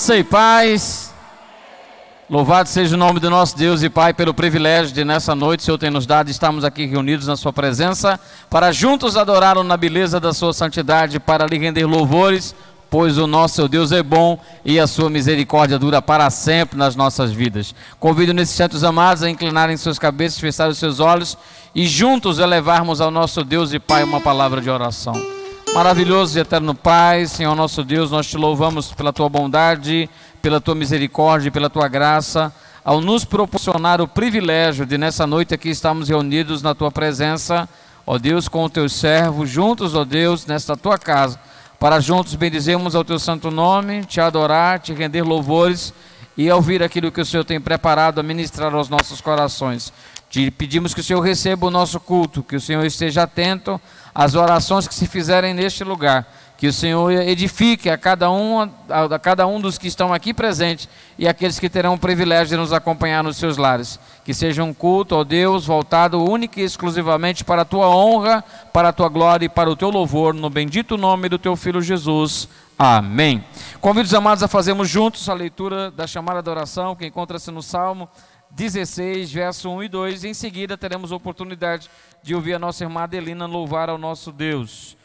Graça e paz. Louvado seja o nome do nosso Deus e Pai pelo privilégio de nessa noite o Senhor tem nos dado, estamos aqui reunidos na sua presença para juntos adorá-lo na beleza da sua santidade, para lhe render louvores, pois o nosso Deus é bom e a sua misericórdia dura para sempre nas nossas vidas. Convido nesses santos amados a inclinarem suas cabeças, fecharem os seus olhos e juntos elevarmos ao nosso Deus e Pai uma palavra de oração. Maravilhoso e eterno Pai, Senhor nosso Deus, nós te louvamos pela tua bondade, pela tua misericórdia e pela tua graça, ao nos proporcionar o privilégio de nessa noite aqui estarmos reunidos na tua presença, ó Deus, com os teus servos, juntos, ó Deus, nesta tua casa, para juntos bendizermos ao teu santo nome, te adorar, te render louvores e ouvir aquilo que o Senhor tem preparado a ministrar aos nossos corações. Te pedimos que o Senhor receba o nosso culto, que o Senhor esteja atento às orações que se fizerem neste lugar, que o Senhor edifique a cada um dos que estão aqui presentes e aqueles que terão o privilégio de nos acompanhar nos seus lares. Que seja um culto, ó Deus, voltado única e exclusivamente para a tua honra, para a tua glória e para o teu louvor, no bendito nome do teu Filho Jesus. Amém. Convido os amados a fazermos juntos a leitura da chamada da oração, que encontra-se no Salmo 16, verso 1 e 2. Em seguida teremos a oportunidade de ouvir a nossa irmã Adelina louvar ao nosso Deus.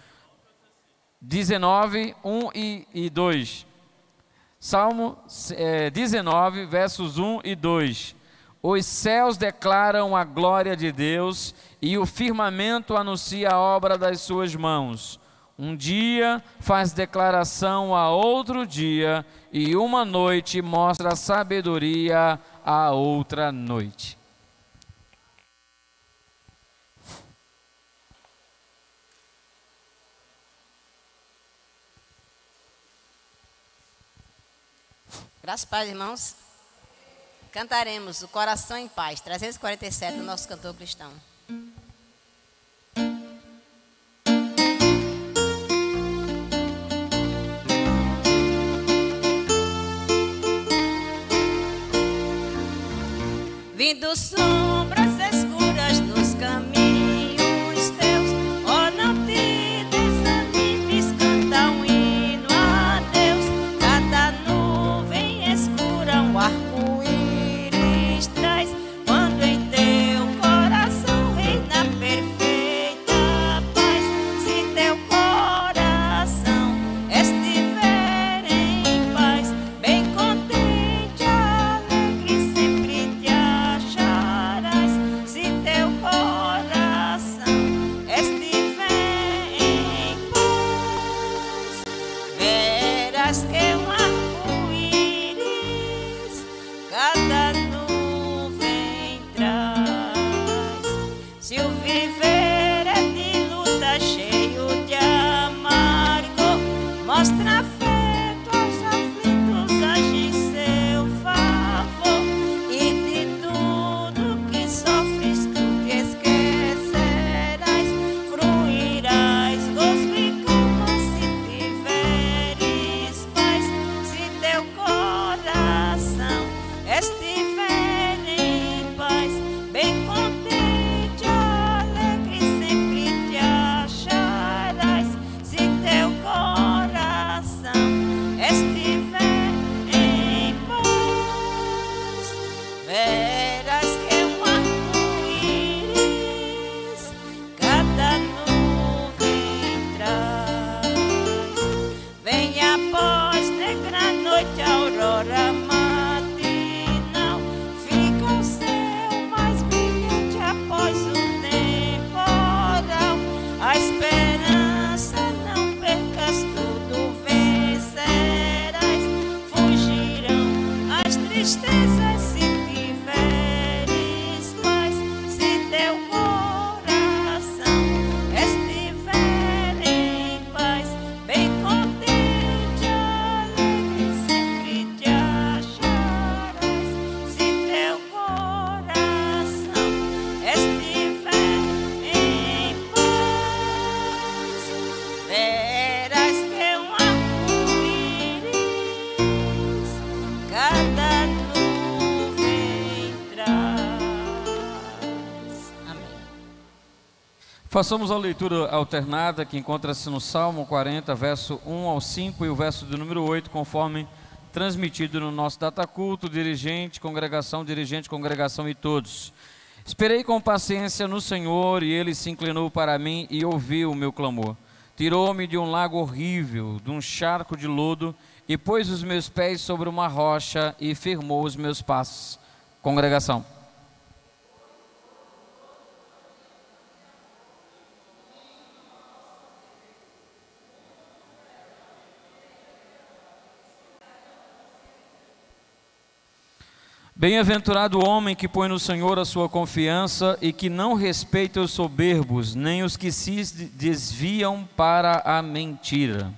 19, 1 e 2. Salmo 19, versos 1 e 2. Os céus declaram a glória de Deus e o firmamento anuncia a obra das suas mãos. Um dia faz declaração a outro dia e uma noite mostra sabedoria a outra noite. Graças a Deus, irmãos. Cantaremos o Coração em Paz, 347 do nosso cantor cristão. Vindo sombras escuras nos caminhos teus, oh, não te desanimes, canta um hino a Deus. Cada nuvem escura um arco-íris traz, quando em teu coração reina perfeita paz. Se teu coração estiver em paz, bem contente, alegre, sempre te acharás. Se teu coração estiver em paz, verás que um arco-íris cada nuvem traz. Se o viver é de luta, cheio de amargo, mostra afeto aos aflitos, age em seu favor. E de tudo que sofres tu te esquecerás, fruirás gozo e calma se tiveres paz. Se teu coração estiver em paz, bem contente, alegre, sempre te acharás. Se teu coração estiver em paz, verás que um arco-íris cada nuvem traz. Vem após negra noite, aurora matinal, fica o céu mais brilhante após o temporal. A esperança não percas, tudo vencerás. Fugirão as tristezas se tiveres paz. Se teu coração estiver em paz, bem contente, alegre, sempre te acharás. Se teu coração estiver em paz, verás que um arco-íris cada nuvem traz. Amém. Façamos a leitura alternada que encontra-se no Salmo 40, verso 1 ao 5 e o verso de número 8, conforme transmitido no nosso dataculto, dirigente, congregação e todos. Esperei com paciência no Senhor, e Ele se inclinou para mim e ouviu o meu clamor. Tirou-me de um lago horrível, de um charco de lodo, e pôs os meus pés sobre uma rocha e firmou os meus passos. Congregação. Bem-aventurado o homem que põe no Senhor a sua confiança e que não respeita os soberbos, nem os que se desviam para a mentira.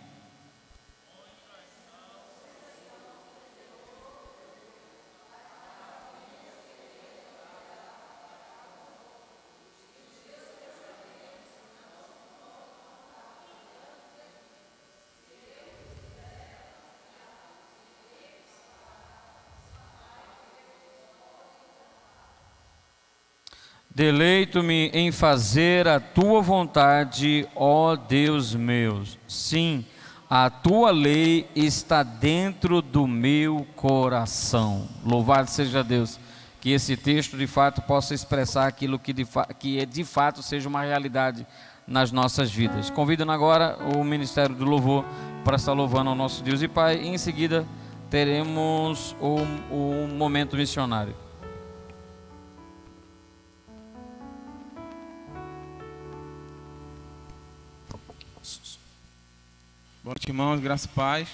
Deleito-me em fazer a tua vontade, ó Deus meu. Sim, a tua lei está dentro do meu coração. Louvado seja Deus. Que esse texto de fato possa expressar aquilo que de fato seja uma realidade nas nossas vidas. Convido agora o Ministério do Louvor para estar louvando ao nosso Deus e Pai. E em seguida teremos o momento missionário. Boa noite, irmãos, graça e paz.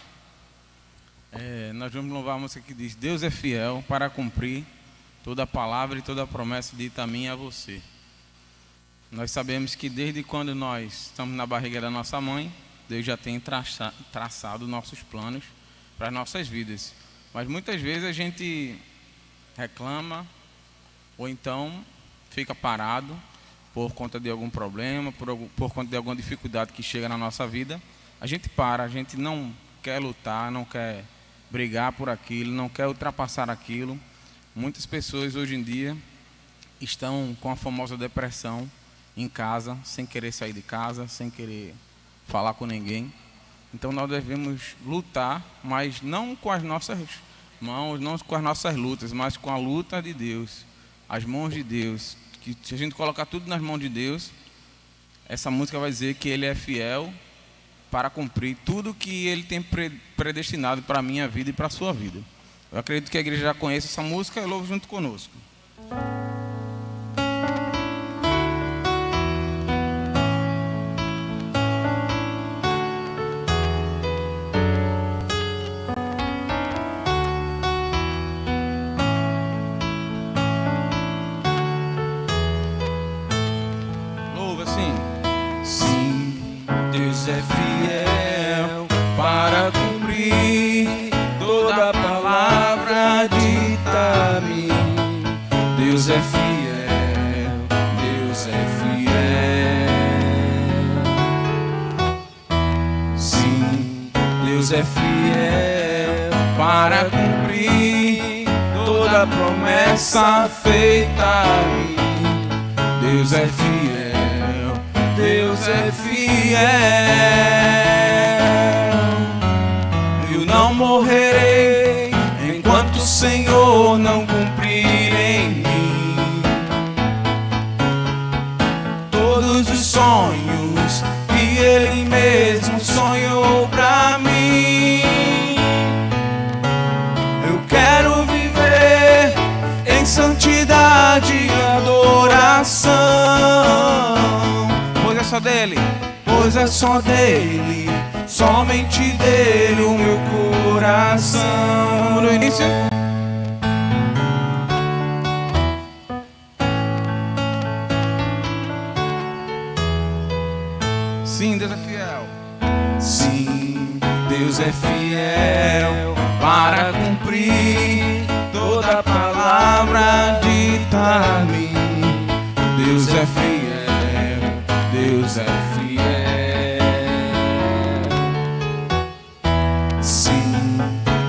Nós vamos louvar a música que diz: Deus é fiel para cumprir toda a palavra e toda a promessa dita a mim e a você. Nós sabemos que desde quando nós estamos na barriga da nossa mãe, Deus já tem traçado nossos planos para as nossas vidas. Mas muitas vezes a gente reclama ou então fica parado por conta de algum problema, por conta de alguma dificuldade que chega na nossa vida. A gente para, a gente não quer lutar, não quer brigar por aquilo, não quer ultrapassar aquilo. Muitas pessoas hoje em dia estão com a famosa depressão em casa, sem querer sair de casa, sem querer falar com ninguém. Então nós devemos lutar, mas não com as nossas mãos, não com as nossas lutas, mas com a luta de Deus, as mãos de Deus. Que se a gente colocar tudo nas mãos de Deus, essa música vai dizer que Ele é fiel para cumprir tudo que Ele tem predestinado para a minha vida e para a sua vida. Eu acredito que a igreja já conhece essa música e louve junto conosco. Louva assim. Sim, Deus é fiel para cumprir toda a palavra dita a mim. Deus é fiel, Deus é fiel. Sim, Deus é fiel para cumprir toda a promessa feita a mim. Deus é fiel, Deus é fiel. Eu não morrerei enquanto o Senhor não cumprir em mim todos os sonhos que Ele mesmo sonhou pra mim. Eu quero viver em santidade e adoração, pois é só dele, pois é só dele, somente dele o meu coração. No início, sim, Deus é fiel. Sim, Deus é fiel para cumprir toda a palavra dita a mim. Deus é fiel, Deus é fiel. Sim,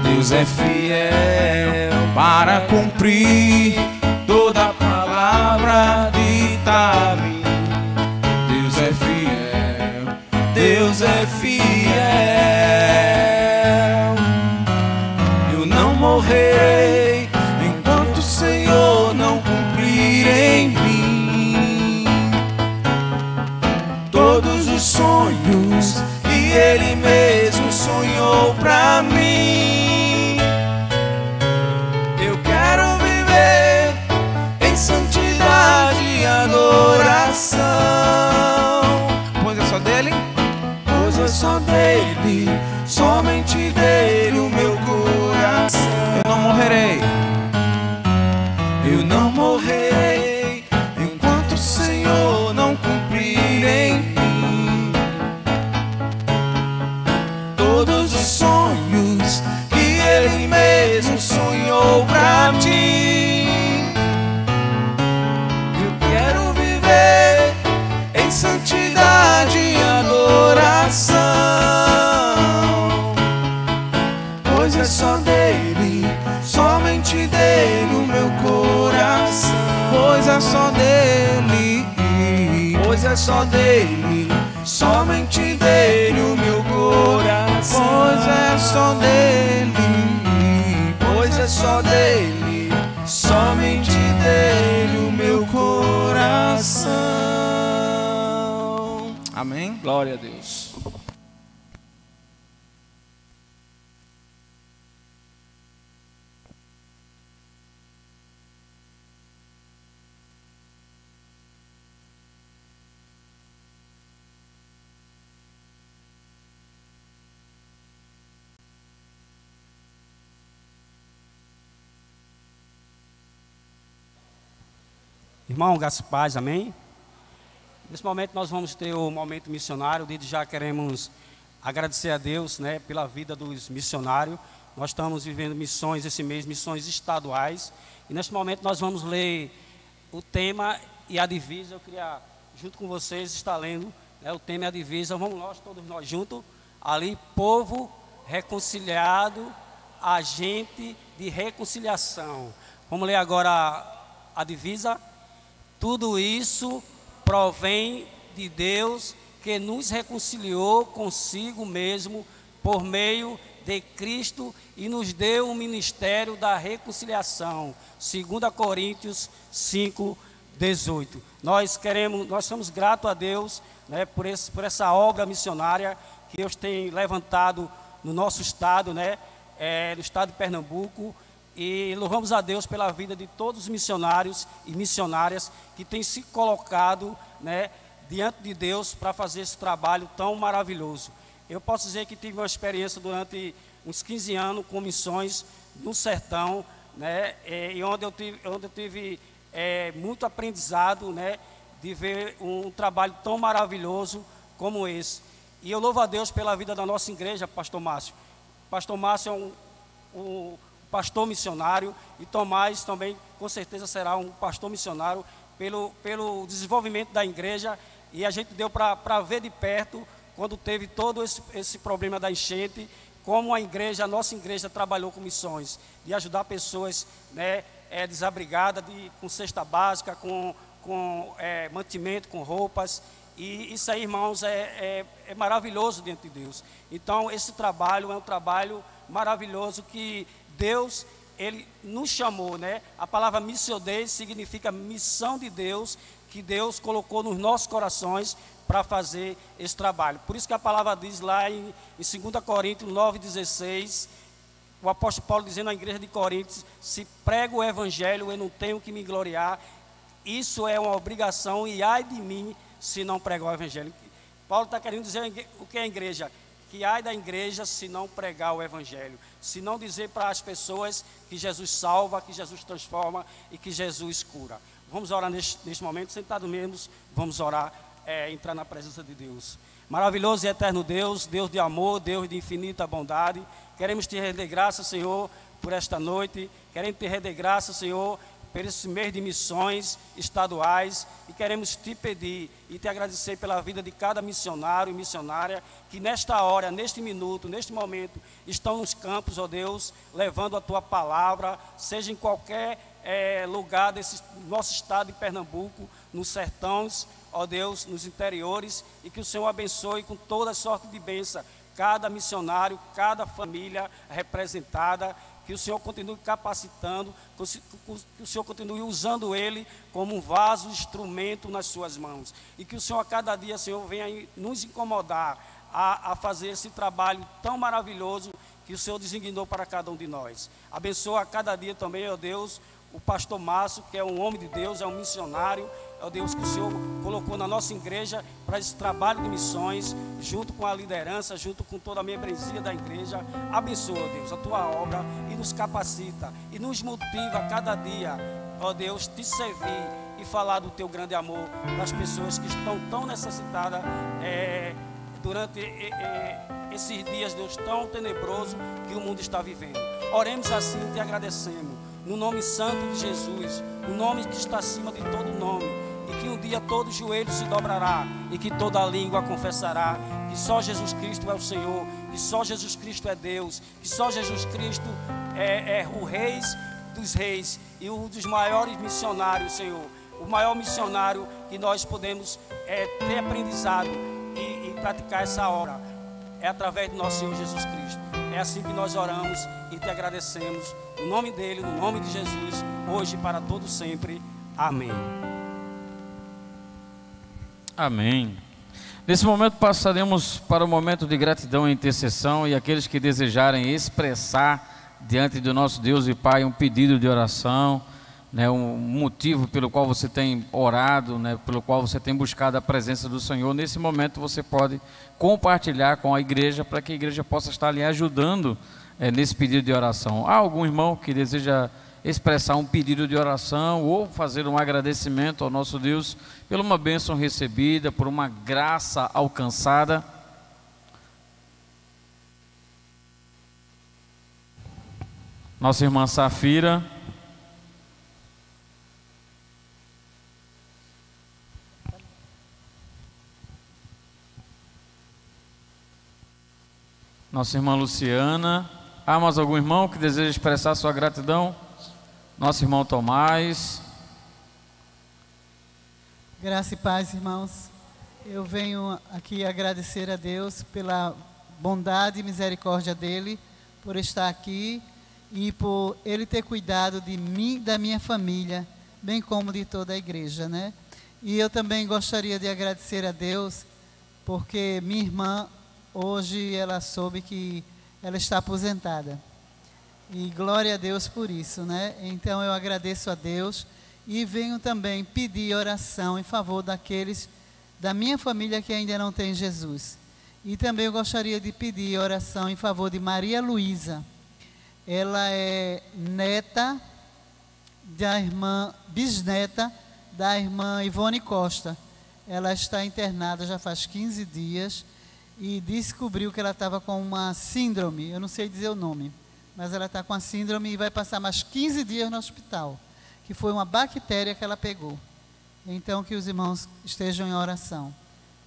Deus é fiel para cumprir toda a palavra dita a mim. Deus é fiel, Deus é fiel. todos os sonhos que Ele mesmo sonhou pra mim. Eu quero viver em santidade e adoração, Pois é só dele, pois é só dele, somente dele o meu coração. eu não morrerei. Eu não morrerei enquanto o Senhor não cumprir em mim todos os sonhos que Ele mesmo sonhou pra mim. Eu quero viver em santidade e adoração, pois é só dele, somente dele o meu coração. Pois é só dele, Pois é só dele, somente dele o meu coração. pois é só dele. Pois é só dele, somente dele o meu coração. Amém. Glória a Deus. Irmão, graças e paz, amém? Nesse momento nós vamos ter o momento missionário. Desde já queremos agradecer a Deus, né, pela vida dos missionários. Nós estamos vivendo missões esse mês, missões estaduais. E neste momento nós vamos ler o tema e a divisa. Eu queria, junto com vocês, estar lendo, né, o tema e a divisa. Vamos nós, todos nós juntos, ali, povo reconciliado, agente de reconciliação. Vamos ler agora a divisa. Tudo isso provém de Deus, que nos reconciliou consigo mesmo por meio de Cristo e nos deu o ministério da reconciliação. 2 Coríntios 5:18. Nós somos gratos a Deus, né, por essa obra missionária que Deus tem levantado no nosso estado, né, no estado de Pernambuco. E louvamos a Deus pela vida de todos os missionários e missionárias que têm se colocado, né, diante de Deus para fazer esse trabalho tão maravilhoso. Eu posso dizer que tive uma experiência durante uns 15 anos com missões no sertão, né, e onde eu tive muito aprendizado, né, de ver um trabalho tão maravilhoso como esse. E eu louvo a Deus pela vida da nossa igreja, Pastor Márcio. Pastor Márcio é um pastor missionário, e Tomás também com certeza será um pastor missionário pelo desenvolvimento da igreja. E a gente deu para ver de perto, quando teve todo esse problema da enchente, como a nossa igreja trabalhou com missões, de ajudar pessoas, né, desabrigadas, com cesta básica, com mantimento, com roupas. E isso aí, irmãos, é maravilhoso diante de Deus. Então, esse trabalho é um trabalho maravilhoso que Deus, Ele nos chamou, né? A palavra Missio Dei significa missão de Deus, que Deus colocou nos nossos corações para fazer esse trabalho. Por isso que a palavra diz lá em 2 Coríntios 9:16, o apóstolo Paulo dizendo à igreja de Coríntios: se prego o evangelho, eu não tenho que me gloriar, isso é uma obrigação, e ai de mim se não pregar o evangelho. Paulo está querendo dizer o que é a igreja? Que ai da igreja se não pregar o evangelho, se não dizer para as pessoas que Jesus salva, que Jesus transforma e que Jesus cura. Vamos orar neste momento, sentados mesmo, vamos orar, entrar na presença de Deus. Maravilhoso e eterno Deus, Deus de amor, Deus de infinita bondade, queremos te render graça, Senhor, por esta noite, queremos te render graça, Senhor, por esse mês de missões estaduais, e queremos te pedir e te agradecer pela vida de cada missionário e missionária que nesta hora, neste minuto, neste momento, estão nos campos, ó Deus, levando a tua palavra, seja em qualquer lugar desse nosso estado de Pernambuco, nos sertões, ó Deus, nos interiores, e que o Senhor abençoe com toda sorte de bênção cada missionário, cada família representada, que que o Senhor continue capacitando, que o Senhor continue usando ele como um vaso, instrumento nas suas mãos. E que o Senhor a cada dia, Senhor, venha nos incomodar a fazer esse trabalho tão maravilhoso que o Senhor designou para cada um de nós. Abençoa a cada dia também, ó Deus, o pastor Márcio, que é um homem de Deus, é um missionário, ó Deus, que o Senhor colocou na nossa igreja para esse trabalho de missões, junto com a liderança, junto com toda a membresia da igreja. Abençoa, Deus, a tua obra e nos capacita e nos motiva a cada dia, ó Deus, te servir e falar do teu grande amor para as pessoas que estão tão necessitadas durante esses dias, Deus, tão tenebroso que o mundo está vivendo. Oremos assim e te agradecemos, no nome santo de Jesus, o nome que está acima de todo nome, e que um dia todo joelho se dobrará e que toda língua confessará que só Jesus Cristo é o Senhor, que só Jesus Cristo é Deus, que só Jesus Cristo é o Rei dos Reis e um dos maiores missionários, Senhor, o maior missionário que nós podemos ter aprendizado e praticar essa obra é através do nosso Senhor Jesus Cristo. É assim que nós oramos e te agradecemos, no nome dele, no nome de Jesus, hoje e para todo sempre. Amém. Amém. Nesse momento passaremos para o momento de gratidão e intercessão, e aqueles que desejarem expressar diante do nosso Deus e Pai um pedido de oração, né, um motivo pelo qual você tem orado, né, pelo qual você tem buscado a presença do Senhor, nesse momento você pode compartilhar com a igreja, para que a igreja possa estar ali ajudando nesse pedido de oração. Há algum irmão que deseja expressar um pedido de oração ou fazer um agradecimento ao nosso Deus por uma bênção recebida, por uma graça alcançada? Nossa irmã Safira. Nossa irmã Luciana. Há mais algum irmão que deseja expressar sua gratidão? Nosso irmão Tomás. Graça e paz, irmãos. Eu venho aqui agradecer a Deus pela bondade e misericórdia dele, por estar aqui e por ele ter cuidado de mim e da minha família, bem como de toda a igreja, né? E eu também gostaria de agradecer a Deus, porque minha irmã, hoje ela soube que ela está aposentada. E glória a Deus por isso, né? Então eu agradeço a Deus e venho também pedir oração em favor daqueles da minha família que ainda não tem Jesus. E também eu gostaria de pedir oração em favor de Maria Luísa. Ela é neta da irmã, bisneta da irmã Ivone Costa. Ela está internada já faz 15 dias e descobriu que ela estava com uma síndrome, eu não sei dizer o nome, mas ela está com a síndrome e vai passar mais 15 dias no hospital, que foi uma bactéria que ela pegou. Então que os irmãos estejam em oração.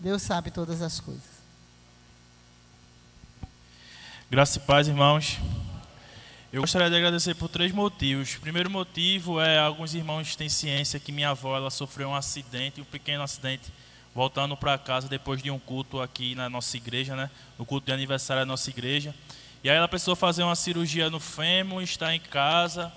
Deus sabe todas as coisas. Graça e paz, irmãos. Eu gostaria de agradecer por 3 motivos. O primeiro motivo é, alguns irmãos têm ciência que minha avó ela sofreu um acidente, um pequeno acidente, voltando para casa depois de um culto aqui na nossa igreja, né? No culto de aniversário da nossa igreja. E aí ela precisou fazer uma cirurgia no fêmur, está em casa.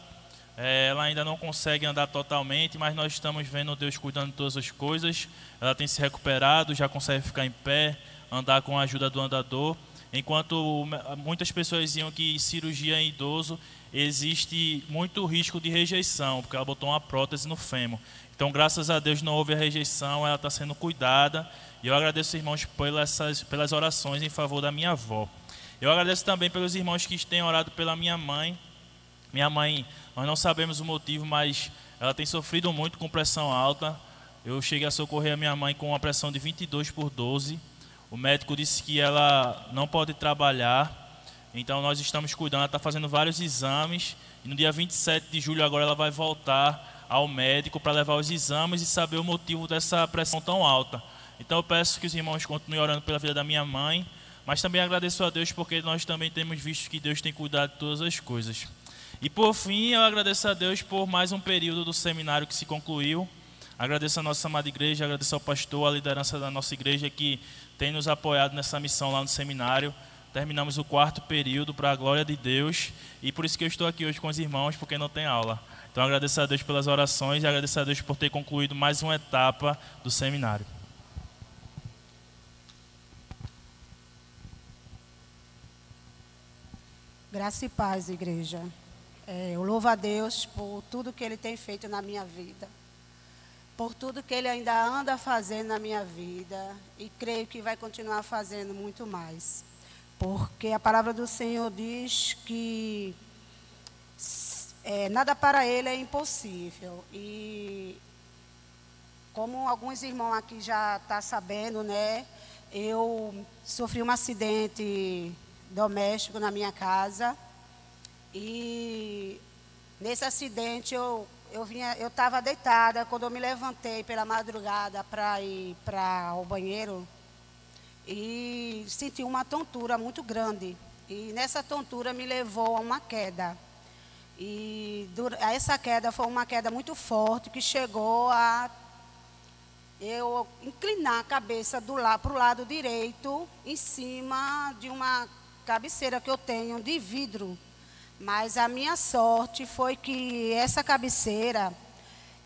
Ela ainda não consegue andar totalmente, mas nós estamos vendo Deus cuidando de todas as coisas. Ela tem se recuperado, já consegue ficar em pé, andar com a ajuda do andador. Enquanto muitas pessoas diziam que cirurgia em idoso existe muito risco de rejeição, porque ela botou uma prótese no fêmur. Então, graças a Deus, não houve a rejeição, ela está sendo cuidada. E eu agradeço, irmãos, pelas orações em favor da minha avó. Eu agradeço também pelos irmãos que têm orado pela minha mãe. Minha mãe, nós não sabemos o motivo, mas ela tem sofrido muito com pressão alta. Eu cheguei a socorrer a minha mãe com uma pressão de 22/12. O médico disse que ela não pode trabalhar, então nós estamos cuidando, ela está fazendo vários exames, e no dia 27 de julho agora ela vai voltar ao médico para levar os exames e saber o motivo dessa pressão tão alta. Então eu peço que os irmãos continuem orando pela vida da minha mãe, mas também agradeço a Deus porque nós também temos visto que Deus tem cuidado de todas as coisas. E por fim, eu agradeço a Deus por mais um período do seminário que se concluiu. Agradeço a nossa amada igreja, agradeço ao pastor, a liderança da nossa igreja que tem nos apoiado nessa missão lá no seminário. terminamos o 4º período para a glória de Deus, e por isso que eu estou aqui hoje com os irmãos, porque não tem aula. Então agradecer a Deus pelas orações e agradecer a Deus por ter concluído mais uma etapa do seminário. Graça e paz, igreja. Eu louvo a Deus por tudo que Ele tem feito na minha vida, por tudo que Ele ainda anda fazendo na minha vida, e creio que vai continuar fazendo muito mais. Porque a palavra do Senhor diz que nada para Ele é impossível. E como alguns irmãos aqui já estão sabendo, né, eu sofri um acidente doméstico na minha casa. E nesse acidente eu estava deitada. Quando eu me levantei pela madrugada para ir para o banheiro, e senti uma tontura muito grande. E nessa tontura me levou a uma queda. E essa queda foi uma queda muito forte, que chegou a eu inclinar a cabeça para o lado direito, em cima de uma cabeceira que eu tenho de vidro. Mas a minha sorte foi que essa cabeceira,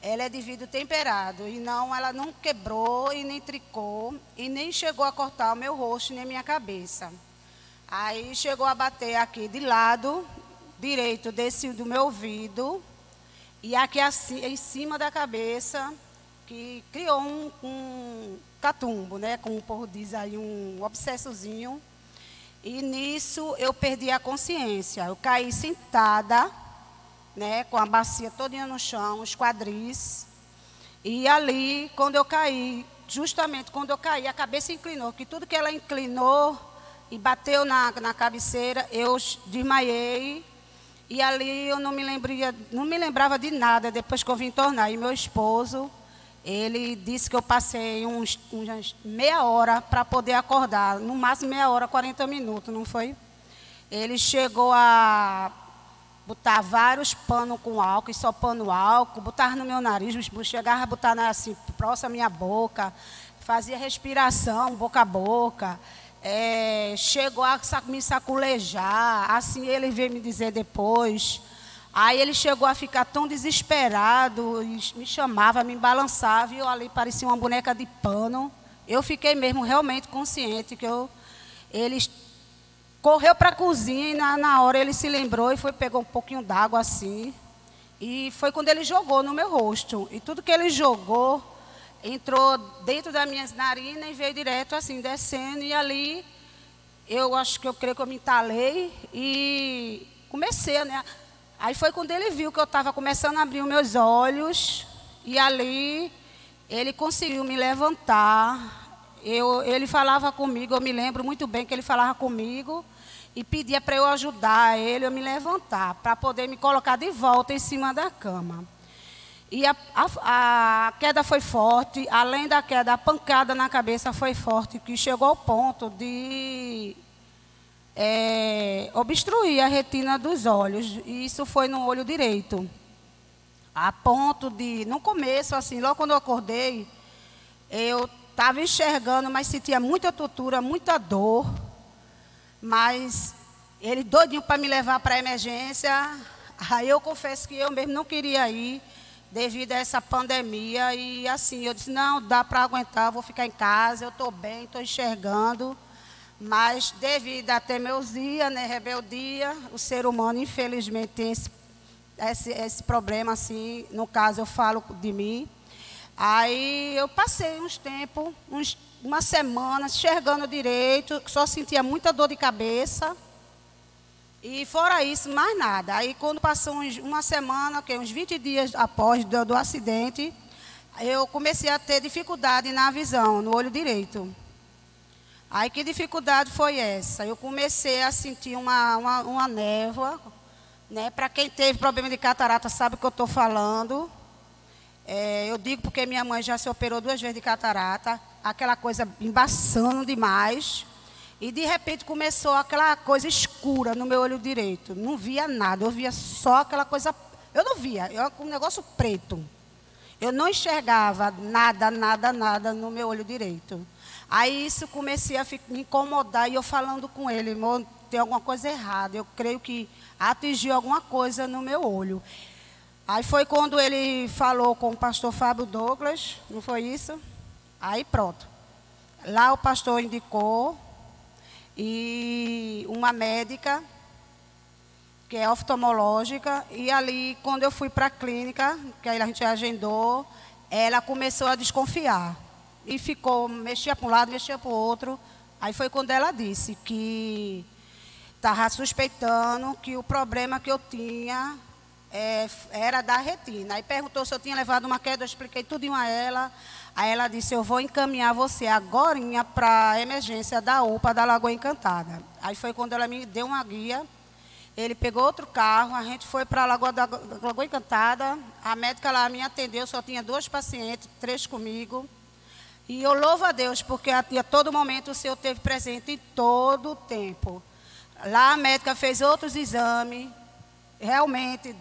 ela é de vidro temperado, e ela não quebrou e nem tricou, e nem chegou a cortar o meu rosto nem minha cabeça. Aí chegou a bater aqui de lado direito do meu ouvido, e aqui assim, em cima da cabeça, que criou um catumbo, né, como o povo diz aí, um abscessozinho. E nisso eu perdi a consciência. Eu caí sentada, né, com a bacia todinha no chão, os quadris. E ali, quando eu caí, justamente quando eu caí, a cabeça inclinou, que tudo que ela inclinou e bateu na cabeceira, eu desmaiei. E ali eu não me lembrava de nada, depois que eu vim tornar. E meu esposo, ele disse que eu passei uns meia hora para poder acordar, no máximo meia hora, 40 minutos, não foi? Ele chegou a botar vários panos com álcool, e só pano álcool, botar no meu nariz, chegava a botar assim, próximo à minha boca, fazia respiração boca a boca, chegou a me saculejar, assim ele veio me dizer depois. Aí ele chegou a ficar tão desesperado, e me chamava, me balançava, e eu ali parecia uma boneca de pano. Eu fiquei mesmo realmente consciente que ele correu para a cozinha, e na hora ele se lembrou e pegou um pouquinho d'água assim. E foi quando ele jogou no meu rosto. E tudo que ele jogou entrou dentro das minhas narinas e veio direto assim, descendo. E ali, eu creio que eu me entalei e comecei, né? Aí foi quando ele viu que eu estava começando a abrir os meus olhos, e ali ele conseguiu me levantar. Ele falava comigo, eu me lembro muito bem que ele falava comigo e pedia para eu ajudar ele a me levantar, para poder me colocar de volta em cima da cama. E a queda foi forte, além da queda, a pancada na cabeça foi forte, que chegou ao ponto de obstruir a retina dos olhos, e isso foi no olho direito. A ponto de, no começo, assim, logo quando eu acordei, eu estava enxergando, mas sentia muita tontura, muita dor. Mas ele doidinho para me levar para a emergência. Aí eu confesso que eu mesmo não queria ir, devido a essa pandemia. E assim, eu disse, não, dá para aguentar, vou ficar em casa, eu estou bem, estou enxergando. Mas devido a teimosia, né, rebeldia, o ser humano, infelizmente, tem esse problema, assim, no caso eu falo de mim. Aí eu passei uns tempos, uma semana, enxergando direito, só sentia muita dor de cabeça. E fora isso, mais nada. Aí quando passou uma semana, uns 20 dias após do acidente, eu comecei a ter dificuldade na visão, no olho direito. Aí que dificuldade foi essa? Eu comecei a sentir uma névoa, né? Para quem teve problema de catarata sabe o que eu estou falando. Eu digo porque minha mãe já se operou 2 vezes de catarata, aquela coisa embaçando demais. E de repente começou aquela coisa escura no meu olho direito. Não via nada, eu via só aquela coisa. Eu não via, um negócio preto. Eu não enxergava nada no meu olho direito. Aí isso comecei a me incomodar e eu falando com ele, irmão, tem alguma coisa errada. Eu creio que atingiu alguma coisa no meu olho. Aí foi quando ele falou com o pastor Fábio Douglas, não foi isso? Aí pronto. Lá o pastor indicou e uma médica, que é oftalmológica, e ali quando eu fui para a clínica, que aí a gente agendou, ela começou a desconfiar. E ficou, mexia para um lado, mexia para o outro. Aí foi quando ela disse que estava suspeitando que o problema que eu tinha era da retina. Aí perguntou se eu tinha levado uma queda, eu expliquei tudinho a ela. Aí ela disse, eu vou encaminhar você agorinha para a emergência da UPA da Lagoa Encantada. Aí foi quando ela me deu uma guia. Ele pegou outro carro, a gente foi para a Lagoa Encantada. A médica lá me atendeu, só tinha 2 pacientes, 3 comigo. E eu louvo a Deus, porque a todo momento o Senhor esteve presente, em todo o tempo. Lá a médica fez outros exames, realmente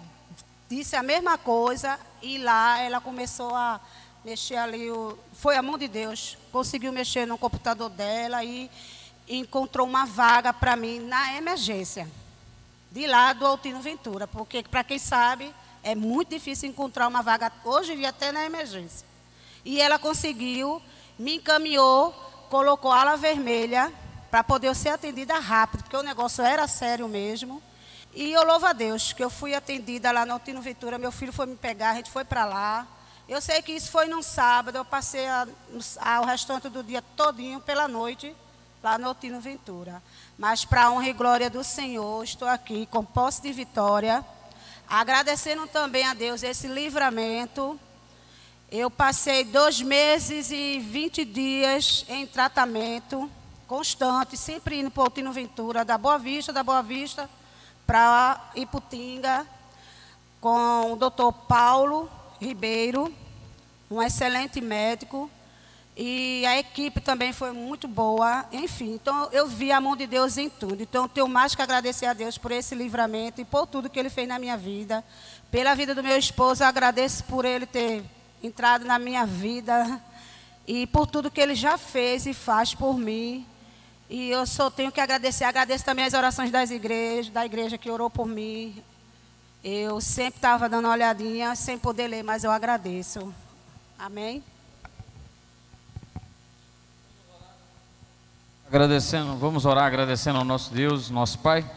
disse a mesma coisa, e lá ela começou a mexer ali, foi a mão de Deus, conseguiu mexer no computador dela e encontrou uma vaga para mim na emergência, de lá do Altino Ventura, porque, para quem sabe, é muito difícil encontrar uma vaga, hoje em dia até na emergência. E ela conseguiu, me encaminhou, colocou ala vermelha para poder eu ser atendida rápido, porque o negócio era sério mesmo. E eu louvo a Deus que eu fui atendida lá no Altino Ventura, meu filho foi me pegar, a gente foi para lá. Eu sei que isso foi num sábado, eu passei o restante do dia todinho pela noite lá no Altino Ventura. Mas para a honra e glória do Senhor, estou aqui com posse de vitória, agradecendo também a Deus esse livramento. Eu passei 2 meses e 20 dias em tratamento constante, sempre indo para o Altino Ventura, da Boa Vista para Iputinga, com o doutor Paulo Ribeiro, um excelente médico, e a equipe também foi muito boa, enfim. Então, eu vi a mão de Deus em tudo. Então, eu tenho mais que agradecer a Deus por esse livramento e por tudo que Ele fez na minha vida. Pela vida do meu esposo, eu agradeço por ele ter entrado na minha vida e por tudo que ele já fez e faz por mim. E eu só tenho que agradecer. Agradeço também as orações da igreja que orou por mim. Eu sempre estava dando uma olhadinha, sem poder ler, mas eu agradeço. Amém? Vamos orar agradecendo ao nosso Deus, nosso Pai.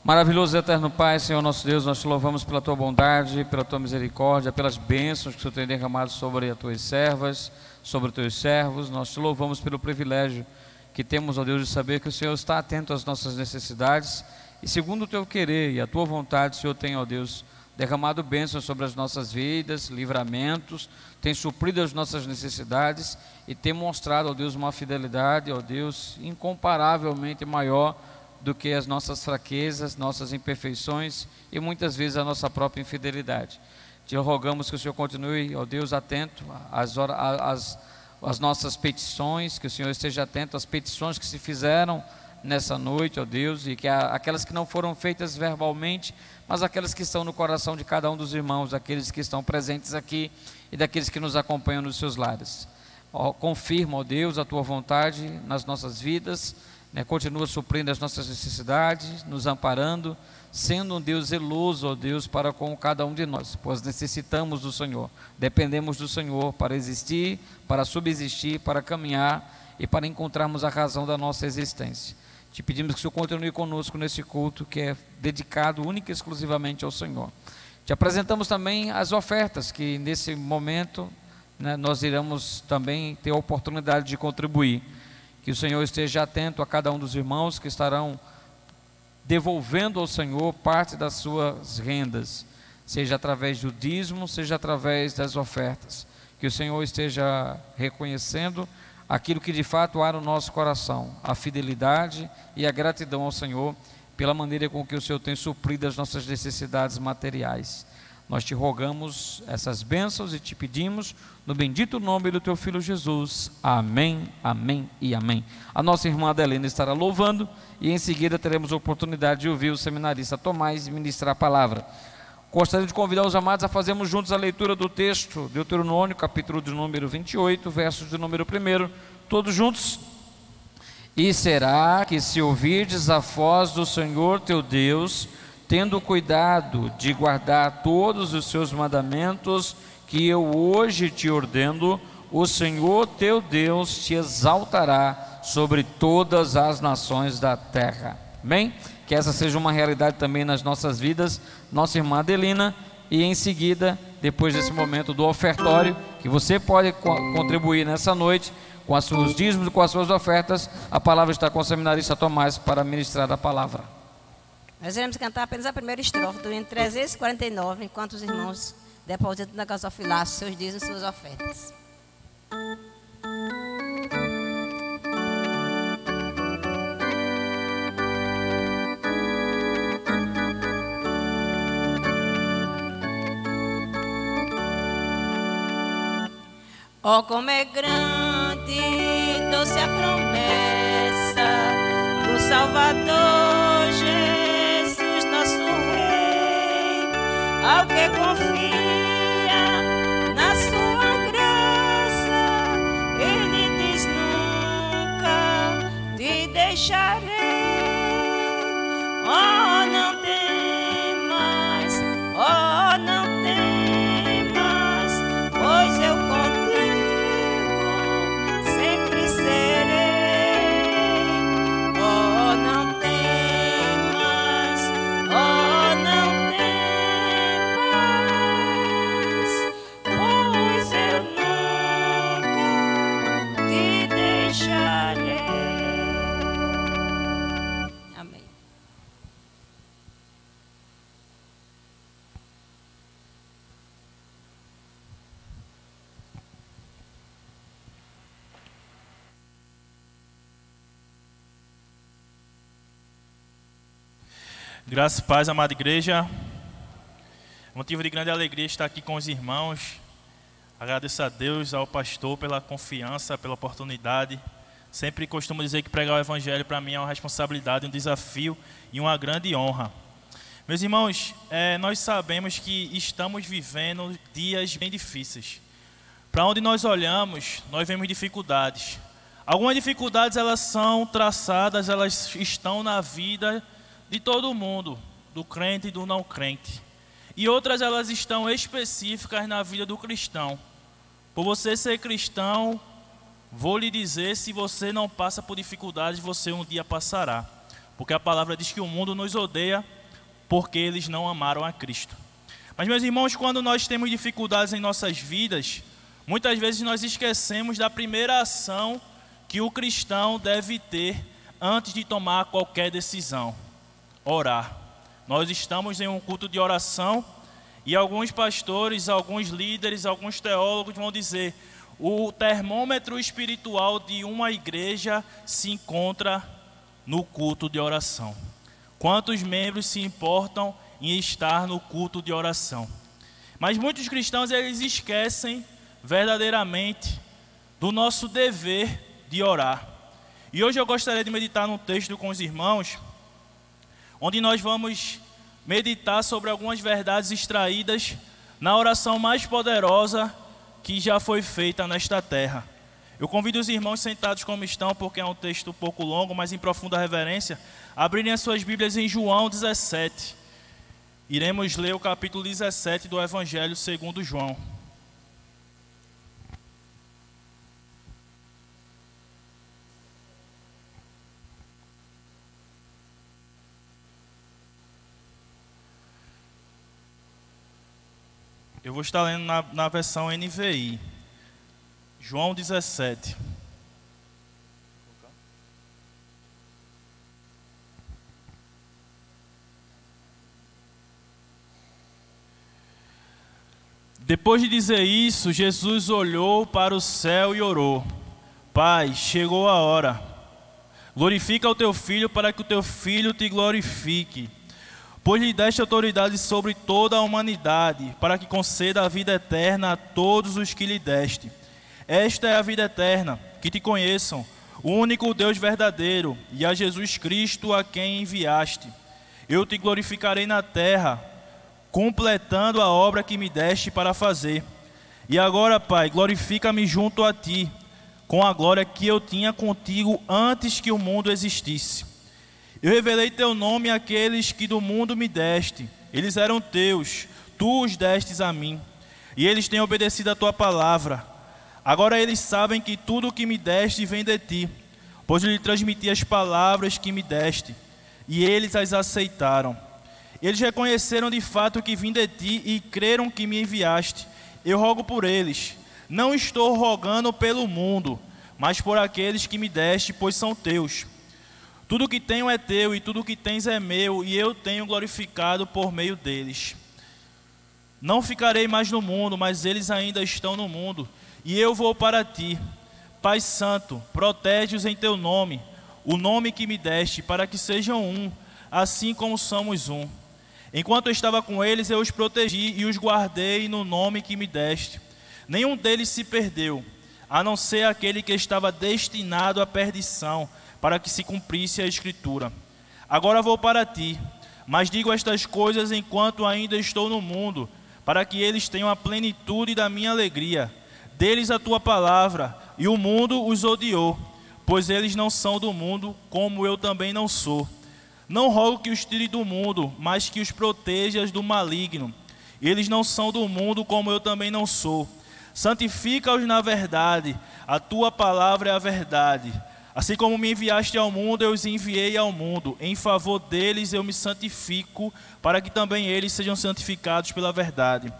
Maravilhoso e eterno Pai, Senhor nosso Deus, nós te louvamos pela tua bondade, pela tua misericórdia, pelas bênçãos que o Senhor tem derramado sobre as tuas servas, sobre os teus servos. Nós te louvamos pelo privilégio que temos, ó Deus, de saber que o Senhor está atento às nossas necessidades e segundo o teu querer e a tua vontade, o Senhor tem, ó Deus, derramado bênçãos sobre as nossas vidas, livramentos, tem suprido as nossas necessidades e tem mostrado, ó Deus, uma fidelidade, ó Deus, incomparavelmente maior do que as nossas fraquezas, nossas imperfeições e muitas vezes a nossa própria infidelidade. Te rogamos que o Senhor continue, ó Deus, atento às nossas petições, que o Senhor esteja atento às petições que se fizeram nessa noite, ó Deus, e que aquelas que não foram feitas verbalmente, mas aquelas que estão no coração de cada um dos irmãos, aqueles que estão presentes aqui e daqueles que nos acompanham nos seus lares. Confirma, ó Deus, a tua vontade nas nossas vidas, continua suprindo as nossas necessidades, nos amparando, sendo um Deus zeloso, ó Deus, para com cada um de nós, pois necessitamos do Senhor, dependemos do Senhor para existir, para subsistir, para caminhar e para encontrarmos a razão da nossa existência. Te pedimos que o Senhor continue conosco nesse culto que é dedicado única e exclusivamente ao Senhor. Te apresentamos também as ofertas que nesse momento nós iremos também ter a oportunidade de contribuir. Que o Senhor esteja atento a cada um dos irmãos que estarão devolvendo ao Senhor parte das suas rendas, seja através do dízimo, seja através das ofertas. Que o Senhor esteja reconhecendo aquilo que de fato há no nosso coração, a fidelidade e a gratidão ao Senhor pela maneira com que o Senhor tem suprido as nossas necessidades materiais. Nós te rogamos essas bênçãos e te pedimos no bendito nome do teu Filho Jesus. Amém, amém e amém. A nossa irmã Adelina estará louvando e em seguida teremos a oportunidade de ouvir o seminarista Tomás ministrar a palavra. Gostaria de convidar os amados a fazermos juntos a leitura do texto, Deuteronômio, capítulo de número 28, versos de número 1, todos juntos. E será que se ouvirdes a voz do Senhor teu Deus, tendo cuidado de guardar todos os seus mandamentos que eu hoje te ordeno, o Senhor teu Deus te exaltará sobre todas as nações da terra. Amém? Que essa seja uma realidade também nas nossas vidas, nossa irmã Adelina, e em seguida, depois desse momento do ofertório, que você pode contribuir nessa noite com os seus dízimos e com as suas ofertas. A palavra está com o seminarista Tomás para ministrar a palavra. Nós iremos cantar apenas a primeira estrofe do hino 349, enquanto os irmãos depositam na gasofilaça seus dízimos e suas ofertas. Oh, como é grande, doce a promessa do Salvador Jesus, nosso Rei, ao que confia na sua graça. Ele diz: nunca te deixarei. Oh, não temas, oh, não temas, pois eu contigo sempre serei. Oh, não temas, oh, não temas, pois eu nunca te deixarei. Amém. Graça e paz, amada igreja. Motivo de grande alegria estar aqui com os irmãos. Agradeço a Deus, ao pastor pela confiança, pela oportunidade. Sempre costumo dizer que pregar o evangelho para mim é uma responsabilidade, um desafio e uma grande honra. Meus irmãos, nós sabemos que estamos vivendo dias bem difíceis. Para onde nós olhamos, nós vemos dificuldades. Algumas dificuldades, elas são traçadas, elas estão na vida de todo mundo, do crente e do não crente. E outras, elas estão específicas na vida do cristão. Por você ser cristão, vou lhe dizer, se você não passa por dificuldades, você um dia passará. Porque a palavra diz que o mundo nos odeia porque eles não amaram a Cristo. Mas, meus irmãos, quando nós temos dificuldades em nossas vidas, muitas vezes nós esquecemos da primeira ação que o cristão deve ter antes de tomar qualquer decisão: orar. Nós estamos em um culto de oração e alguns pastores, alguns líderes, alguns teólogos vão dizer: o termômetro espiritual de uma igreja se encontra no culto de oração. Quantos membros se importam em estar no culto de oração? Mas muitos cristãos, eles esquecem verdadeiramente do nosso dever de orar. E hoje eu gostaria de meditar num texto com os irmãos, onde nós vamos meditar sobre algumas verdades extraídas na oração mais poderosa que já foi feita nesta terra. Eu convido os irmãos sentados como estão, porque é um texto um pouco longo, mas em profunda reverência, a abrirem as suas Bíblias em João 17. Iremos ler o capítulo 17 do Evangelho segundo João. Eu vou estar lendo na versão NVI. João 17. Depois de dizer isso, Jesus olhou para o céu e orou: Pai, chegou a hora. Glorifica o teu filho, para que o teu filho te glorifique. Pois lhe deste autoridade sobre toda a humanidade, para que conceda a vida eterna a todos os que lhe deste. Esta é a vida eterna, que te conheçam, o único Deus verdadeiro, e a Jesus Cristo a quem enviaste. Eu te glorificarei na terra, completando a obra que me deste para fazer. E agora, Pai, glorifica-me junto a Ti, com a glória que eu tinha contigo antes que o mundo existisse. Eu revelei Teu nome àqueles que do mundo me deste. Eles eram Teus, Tu os destes a mim, e eles têm obedecido a Tua palavra. Agora eles sabem que tudo o que me deste vem de Ti, pois eu lhe transmiti as palavras que me deste, e eles as aceitaram. Eles reconheceram de fato que vim de Ti e creram que me enviaste. Eu rogo por eles. Não estou rogando pelo mundo, mas por aqueles que me deste, pois são Teus. Tudo que tenho é Teu, e tudo que tens é meu, e eu tenho glorificado por meio deles. Não ficarei mais no mundo, mas eles ainda estão no mundo, e eu vou para Ti. Pai Santo, protege-os em Teu nome, o nome que me deste, para que sejam um, assim como somos um. Enquanto eu estava com eles, eu os protegi e os guardei no nome que me deste. Nenhum deles se perdeu, a não ser aquele que estava destinado à perdição, para que se cumprisse a Escritura. Agora vou para Ti, mas digo estas coisas enquanto ainda estou no mundo, para que eles tenham a plenitude da minha alegria. Deles a Tua palavra, e o mundo os odiou, pois eles não são do mundo, como eu também não sou. Não rogo que os tire do mundo, mas que os protejas do maligno. Eles não são do mundo, como eu também não sou. Santifica-os na verdade, a Tua palavra é a verdade. Assim como me enviaste ao mundo, eu os enviei ao mundo. Em favor deles eu me santifico, para que também eles sejam santificados pela verdade.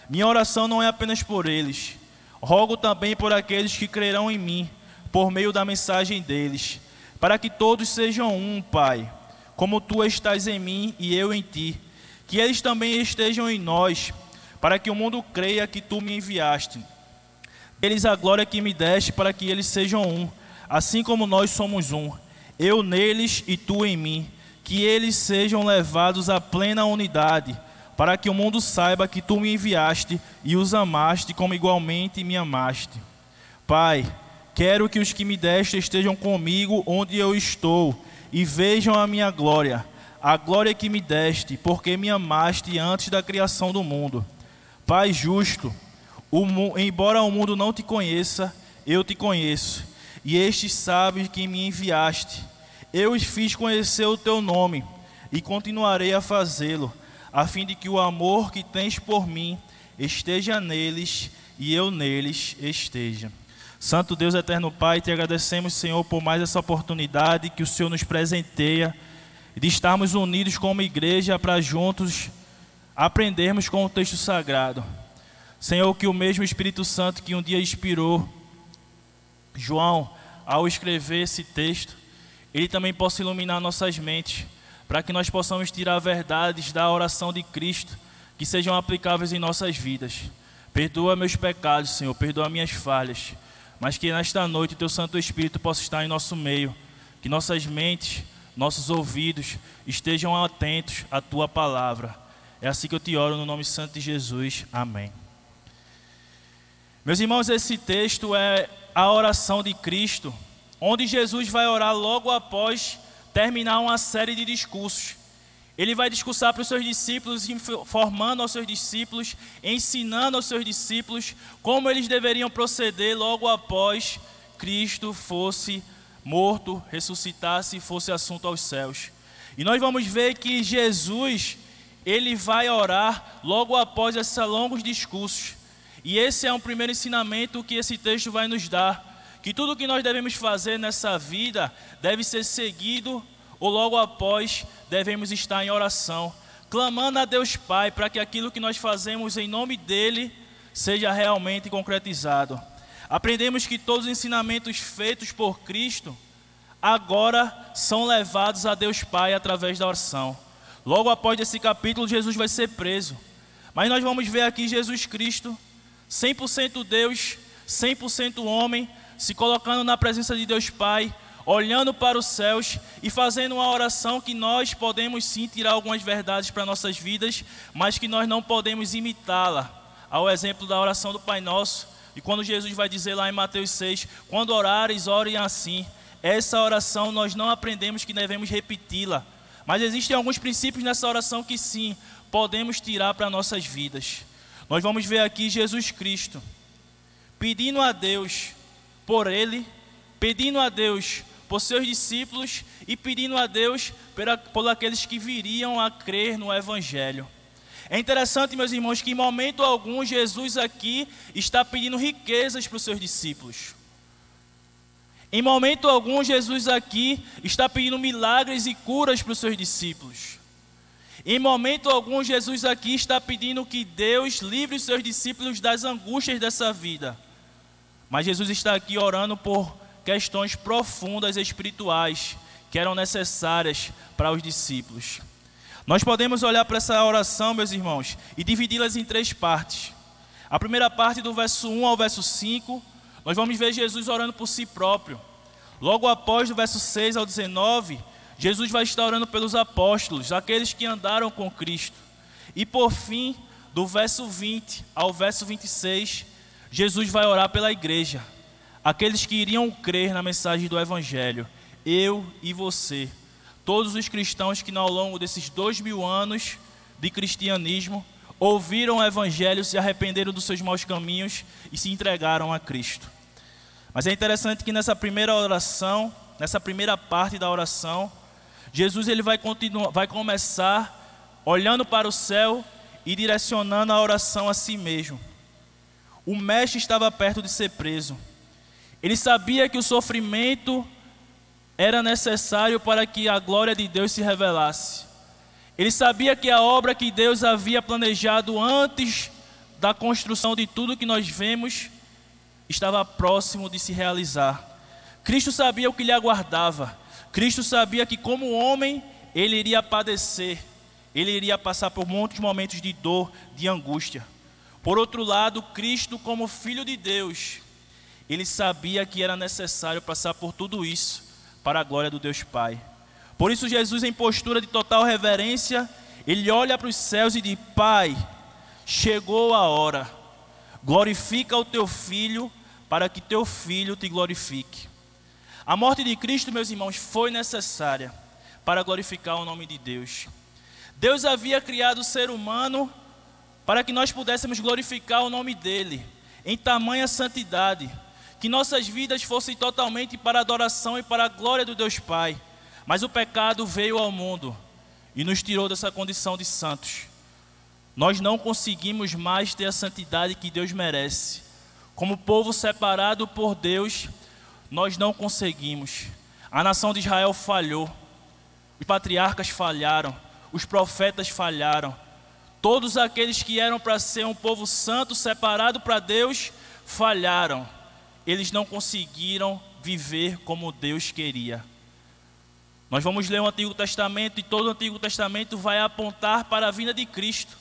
Minha oração não é apenas por eles. Rogo também por aqueles que crerão em mim, por meio da mensagem deles, para que todos sejam um, Pai, como Tu estás em mim e eu em Ti, que eles também estejam em nós, para que o mundo creia que Tu me enviaste. Eles a glória que me deste, para que eles sejam um, assim como nós somos um, eu neles e Tu em mim, que eles sejam levados à plena unidade, para que o mundo saiba que Tu me enviaste e os amaste como igualmente me amaste. Pai, quero que os que me deste estejam comigo onde eu estou, e vejam a minha glória, a glória que me deste, porque me amaste antes da criação do mundo. Pai justo, embora o mundo não Te conheça, eu Te conheço, e estes sabem que me enviaste. Eu os fiz conhecer o Teu nome, e continuarei a fazê-lo, a fim de que o amor que tens por mim esteja neles, e eu neles esteja. Santo Deus, eterno Pai, Te agradecemos, Senhor, por mais essa oportunidade que o Senhor nos presenteia, de estarmos unidos como igreja para juntos aprendermos com o texto sagrado. Senhor, que o mesmo Espírito Santo que um dia inspirou João ao escrever esse texto, ele também possa iluminar nossas mentes, para que nós possamos tirar verdades da oração de Cristo, que sejam aplicáveis em nossas vidas. Perdoa meus pecados, Senhor, perdoa minhas falhas, mas que nesta noite o Teu Santo Espírito possa estar em nosso meio, que nossas mentes, nossos ouvidos estejam atentos à Tua palavra. É assim que eu Te oro no nome santo de Jesus. Amém. Meus irmãos, esse texto é a oração de Cristo, onde Jesus vai orar logo após terminar uma série de discursos. Ele vai discursar para os seus discípulos, informando aos seus discípulos, ensinando aos seus discípulos como eles deveriam proceder logo após Cristo fosse morto, ressuscitasse e fosse assunto aos céus. E nós vamos ver que Jesus, ele vai orar logo após esses longos discursos. E esse é um primeiro ensinamento que esse texto vai nos dar, que tudo o que nós devemos fazer nessa vida deve ser seguido, ou logo após devemos estar em oração, clamando a Deus Pai para que aquilo que nós fazemos em nome dEle seja realmente concretizado. Aprendemos que todos os ensinamentos feitos por Cristo agora são levados a Deus Pai através da oração. Logo após esse capítulo, Jesus vai ser preso, mas nós vamos ver aqui Jesus Cristo, 100% Deus, 100% homem, se colocando na presença de Deus Pai, olhando para os céus e fazendo uma oração que nós podemos sim tirar algumas verdades para nossas vidas, mas que nós não podemos imitá-la, ao exemplo da oração do Pai Nosso. E quando Jesus vai dizer lá em Mateus 6, quando orares, orem assim. Essa oração nós não aprendemos que devemos repeti-la, mas existem alguns princípios nessa oração que sim, podemos tirar para nossas vidas. Nós vamos ver aqui Jesus Cristo pedindo a Deus por Ele, pedindo a Deus por seus discípulos e pedindo a Deus por aqueles que viriam a crer no Evangelho. É interessante, meus irmãos, que em momento algum Jesus aqui está pedindo riquezas para os seus discípulos. Em momento algum Jesus aqui está pedindo milagres e curas para os seus discípulos. Em momento algum Jesus aqui está pedindo que Deus livre os seus discípulos das angústias dessa vida. Mas Jesus está aqui orando por questões profundas e espirituais que eram necessárias para os discípulos. Nós podemos olhar para essa oração, meus irmãos, e dividi-las em 3 partes. A primeira parte, do verso 1 ao verso 5, nós vamos ver Jesus orando por si próprio. Logo após, do verso 6 ao 19, Jesus vai estar orando pelos apóstolos, aqueles que andaram com Cristo. E por fim, do verso 20 ao verso 26, Jesus vai orar pela igreja, aqueles que iriam crer na mensagem do Evangelho, eu e você. Todos os cristãos que ao longo desses 2000 anos de cristianismo ouviram o Evangelho, se arrependeram dos seus maus caminhos e se entregaram a Cristo. Mas é interessante que nessa primeira oração, nessa primeira parte da oração, Jesus ele vai começar olhando para o céu e direcionando a oração a si mesmo. O mestre estava perto de ser preso. Ele sabia que o sofrimento era necessário para que a glória de Deus se revelasse. Ele sabia que a obra que Deus havia planejado antes da construção de tudo que nós vemos estava próximo de se realizar. Cristo sabia o que lhe aguardava. Cristo sabia que como homem ele iria padecer, ele iria passar por muitos momentos de dor, de angústia. Por outro lado, Cristo como Filho de Deus, ele sabia que era necessário passar por tudo isso para a glória do Deus Pai. Por isso Jesus, em postura de total reverência, ele olha para os céus e diz: Pai, chegou a hora, glorifica o teu Filho, para que teu Filho te glorifique. A morte de Cristo, meus irmãos, foi necessária para glorificar o nome de Deus. Deus havia criado o ser humano para que nós pudéssemos glorificar o nome dele, em tamanha santidade, que nossas vidas fossem totalmente para a adoração e para a glória do Deus Pai. Mas o pecado veio ao mundo e nos tirou dessa condição de santos. Nós não conseguimos mais ter a santidade que Deus merece. Como povo separado por Deus, nós não conseguimos. A nação de Israel falhou, os patriarcas falharam, os profetas falharam. Todos aqueles que eram para ser um povo santo, separado para Deus, falharam. Eles não conseguiram viver como Deus queria. Nós vamos ler o Antigo Testamento e todo o Antigo Testamento vai apontar para a vinda de Cristo.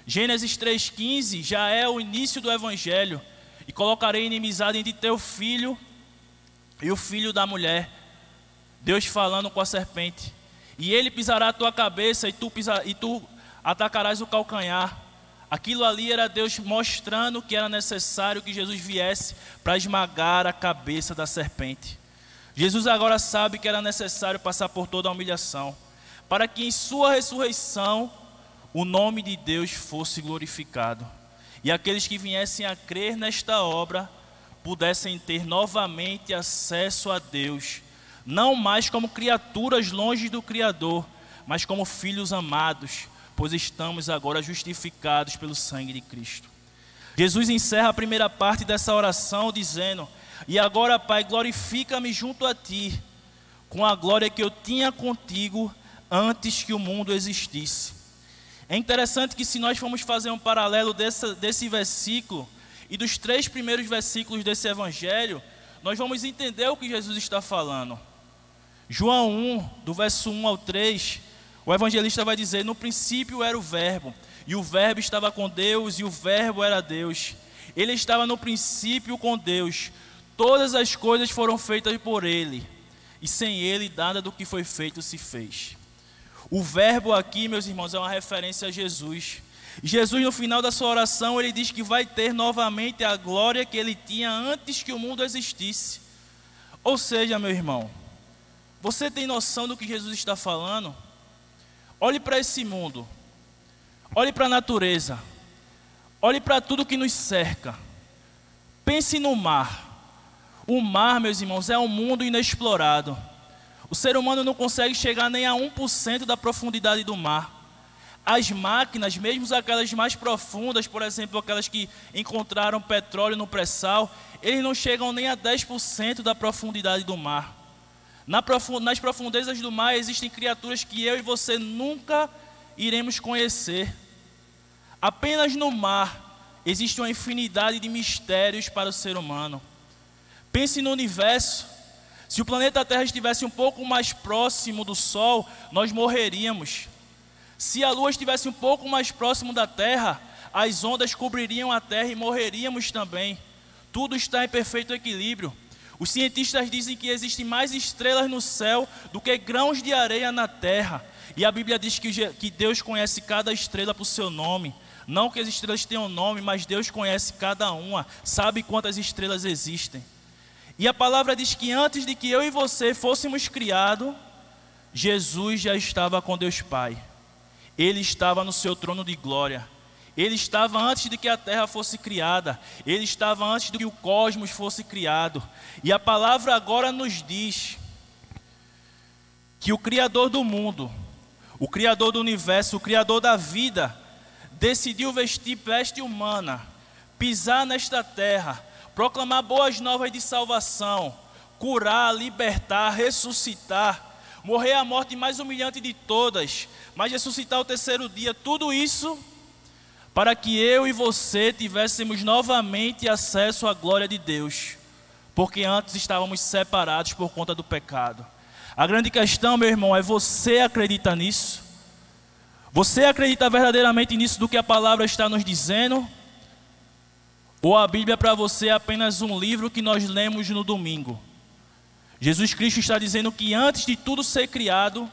Gênesis 3,15 já é o início do Evangelho. E colocarei inimizade entre teu filho e o filho da mulher. Deus falando com a serpente. E ele pisará a tua cabeça e tu atacarás o calcanhar. Aquilo ali era Deus mostrando que era necessário que Jesus viesse para esmagar a cabeça da serpente. Jesus agora sabe que era necessário passar por toda a humilhação, para que em sua ressurreição o nome de Deus fosse glorificado. E aqueles que viessem a crer nesta obra pudessem ter novamente acesso a Deus, não mais como criaturas longe do Criador, mas como filhos amados, pois estamos agora justificados pelo sangue de Cristo. Jesus encerra a primeira parte dessa oração dizendo: e agora, Pai, glorifica-me junto a Ti, com a glória que eu tinha contigo antes que o mundo existisse. É interessante que se nós formos fazer um paralelo desse versículo e dos 3 primeiros versículos desse evangelho, nós vamos entender o que Jesus está falando. João 1, do verso 1 ao 3, o evangelista vai dizer: no princípio era o verbo, e o verbo estava com Deus, e o verbo era Deus. Ele estava no princípio com Deus. Todas as coisas foram feitas por ele, e sem ele nada do que foi feito se fez. O verbo aqui, meus irmãos, é uma referência a Jesus. Jesus, no final da sua oração, ele diz que vai ter novamente a glória que ele tinha antes que o mundo existisse. Ou seja, meu irmão, você tem noção do que Jesus está falando? Olhe para esse mundo. Olhe para a natureza. Olhe para tudo que nos cerca. Pense no mar. O mar, meus irmãos, é um mundo inexplorado. O ser humano não consegue chegar nem a 1% da profundidade do mar. As máquinas, mesmo aquelas mais profundas, por exemplo, aquelas que encontraram petróleo no pré-sal, eles não chegam nem a 10% da profundidade do mar. Nas profundezas do mar existem criaturas que eu e você nunca iremos conhecer. Apenas no mar existe uma infinidade de mistérios para o ser humano. Pense no universo. Se o planeta Terra estivesse um pouco mais próximo do Sol, nós morreríamos. Se a Lua estivesse um pouco mais próximo da Terra, as ondas cobririam a Terra e morreríamos também. Tudo está em perfeito equilíbrio. Os cientistas dizem que existem mais estrelas no céu do que grãos de areia na Terra. E a Bíblia diz que Deus conhece cada estrela por seu nome. Não que as estrelas tenham nome, mas Deus conhece cada uma, sabe quantas estrelas existem. E a palavra diz que antes de que eu e você fôssemos criados, Jesus já estava com Deus Pai. Ele estava no seu trono de glória. Ele estava antes de que a terra fosse criada. Ele estava antes de que o cosmos fosse criado. E a palavra agora nos diz que o Criador do mundo, o Criador do universo, o Criador da vida, decidiu vestir veste humana, pisar nesta terra, proclamar boas novas de salvação, curar, libertar, ressuscitar, morrer a morte mais humilhante de todas, mas ressuscitar ao terceiro dia. Tudo isso para que eu e você tivéssemos novamente acesso à glória de Deus, porque antes estávamos separados por conta do pecado. A grande questão, meu irmão, é: você acredita nisso? Você acredita verdadeiramente nisso, do que a palavra está nos dizendo? Ou a Bíblia para você é apenas um livro que nós lemos no domingo? Jesus Cristo está dizendo que antes de tudo ser criado,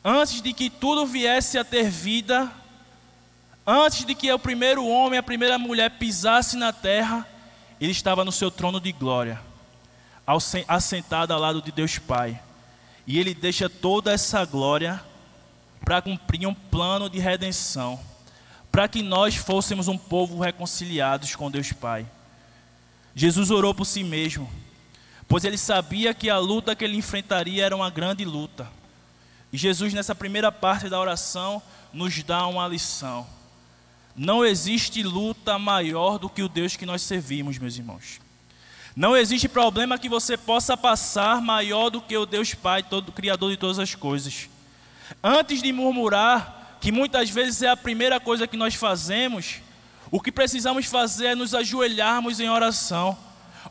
antes de que tudo viesse a ter vida, antes de que o primeiro homem, a primeira mulher pisasse na terra, ele estava no seu trono de glória, assentado ao lado de Deus Pai. E ele deixa toda essa glória para cumprir um plano de redenção, para que nós fôssemos um povo reconciliados com Deus Pai. Jesus orou por si mesmo, pois ele sabia que a luta que ele enfrentaria era uma grande luta. E Jesus, nessa primeira parte da oração, nos dá uma lição. Não existe luta maior do que o Deus que nós servimos, meus irmãos. Não existe problema que você possa passar maior do que o Deus Pai, todo Criador de todas as coisas. Antes de murmurar, que muitas vezes é a primeira coisa que nós fazemos, o que precisamos fazer é nos ajoelharmos em oração,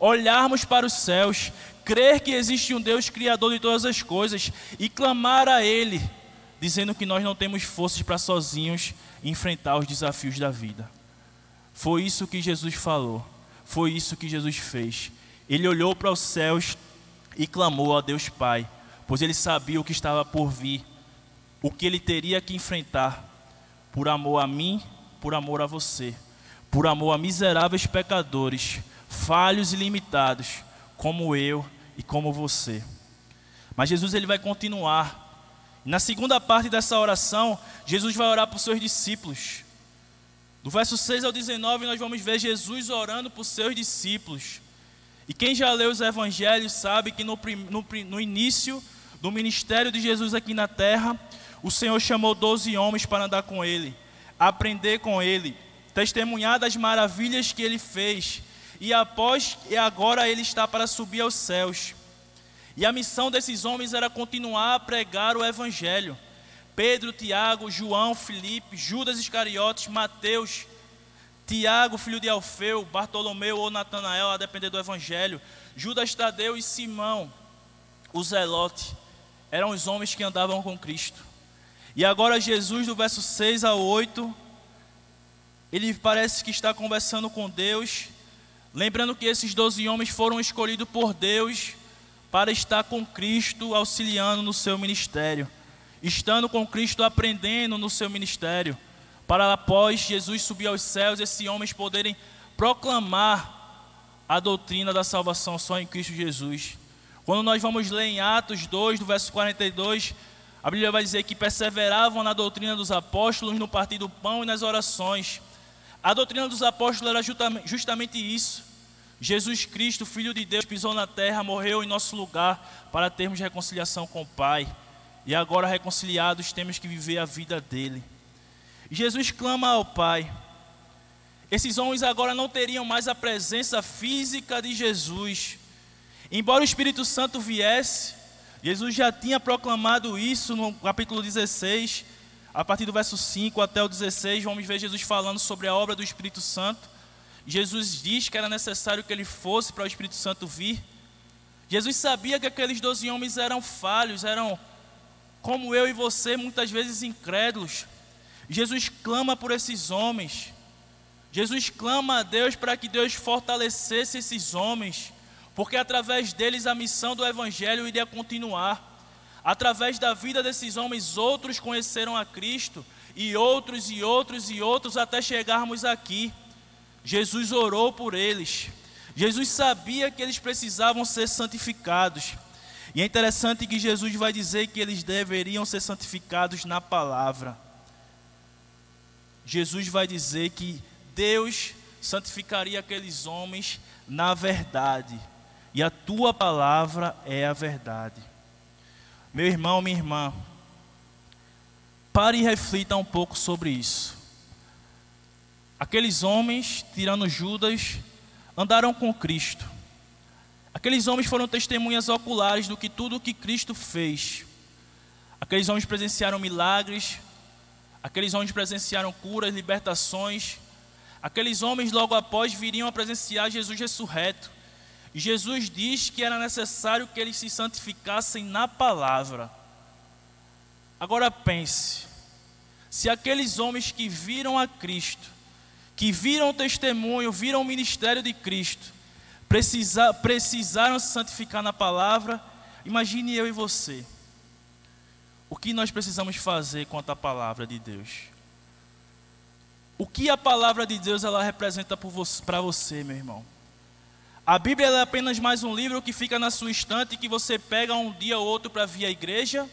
olharmos para os céus, crer que existe um Deus Criador de todas as coisas e clamar a Ele, dizendo que nós não temos forças para sozinhos enfrentar os desafios da vida. Foi isso que Jesus falou, foi isso que Jesus fez. Ele olhou para os céus e clamou a Deus Pai, pois ele sabia o que estava por vir, o que ele teria que enfrentar, por amor a mim, por amor a você, por amor a miseráveis pecadores, falhos e limitados, como eu e como você. Mas Jesus, ele vai continuar. Na segunda parte dessa oração, Jesus vai orar por seus discípulos. Do verso 6 ao 19, nós vamos ver Jesus orando por seus discípulos. E quem já leu os evangelhos sabe que no início do ministério de Jesus aqui na terra, o Senhor chamou 12 homens para andar com Ele, aprender com Ele, testemunhar das maravilhas que Ele fez. E agora Ele está para subir aos céus. E a missão desses homens era continuar a pregar o Evangelho. Pedro, Tiago, João, Filipe, Judas Iscariotes, Mateus, Tiago, filho de Alfeu, Bartolomeu ou Natanael, a depender do Evangelho, Judas Tadeu e Simão, o Zelote, eram os homens que andavam com Cristo. E agora Jesus, do verso 6 a 8, ele parece que está conversando com Deus, lembrando que esses 12 homens foram escolhidos por Deus para estar com Cristo, auxiliando no seu ministério, estando com Cristo, aprendendo no seu ministério, para após Jesus subir aos céus, esses homens poderem proclamar a doutrina da salvação só em Cristo Jesus. Quando nós vamos ler em Atos 2, do verso 42, A Bíblia vai dizer que perseveravam na doutrina dos apóstolos, no partir do pão e nas orações. A doutrina dos apóstolos era justamente isso. Jesus Cristo, Filho de Deus, pisou na terra, morreu em nosso lugar para termos reconciliação com o Pai. E agora, reconciliados, temos que viver a vida dele. Jesus clama ao Pai. Esses homens agora não teriam mais a presença física de Jesus. Embora o Espírito Santo viesse, Jesus já tinha proclamado isso no capítulo 16, a partir do verso 5 até o 16, vamos ver Jesus falando sobre a obra do Espírito Santo. Jesus diz que era necessário que ele fosse para o Espírito Santo vir. Jesus sabia que aqueles 12 homens eram falhos, eram como eu e você, muitas vezes incrédulos. Jesus clama por esses homens. Jesus clama a Deus para que Deus fortalecesse esses homens, porque através deles a missão do Evangelho iria continuar. Através da vida desses homens, outros conheceram a Cristo, e outros, e outros, e outros, até chegarmos aqui. Jesus orou por eles. Jesus sabia que eles precisavam ser santificados. E é interessante que Jesus vai dizer que eles deveriam ser santificados na palavra. Jesus vai dizer que Deus santificaria aqueles homens na verdade. E a tua palavra é a verdade. Meu irmão, minha irmã, pare e reflita um pouco sobre isso. Aqueles homens, tirando Judas, andaram com Cristo. Aqueles homens foram testemunhas oculares do que tudo que Cristo fez. Aqueles homens presenciaram milagres. Aqueles homens presenciaram curas, libertações. Aqueles homens logo após viriam a presenciar Jesus ressurreto. E Jesus diz que era necessário que eles se santificassem na palavra. Agora pense, se aqueles homens que viram a Cristo, que viram o testemunho, viram o ministério de Cristo, precisaram se santificar na palavra, imagine eu e você. O que nós precisamos fazer quanto à palavra de Deus? O que a palavra de Deus ela representa para você, meu irmão? A Bíblia é apenas mais um livro que fica na sua estante e que você pega um dia ou outro para vir à igreja?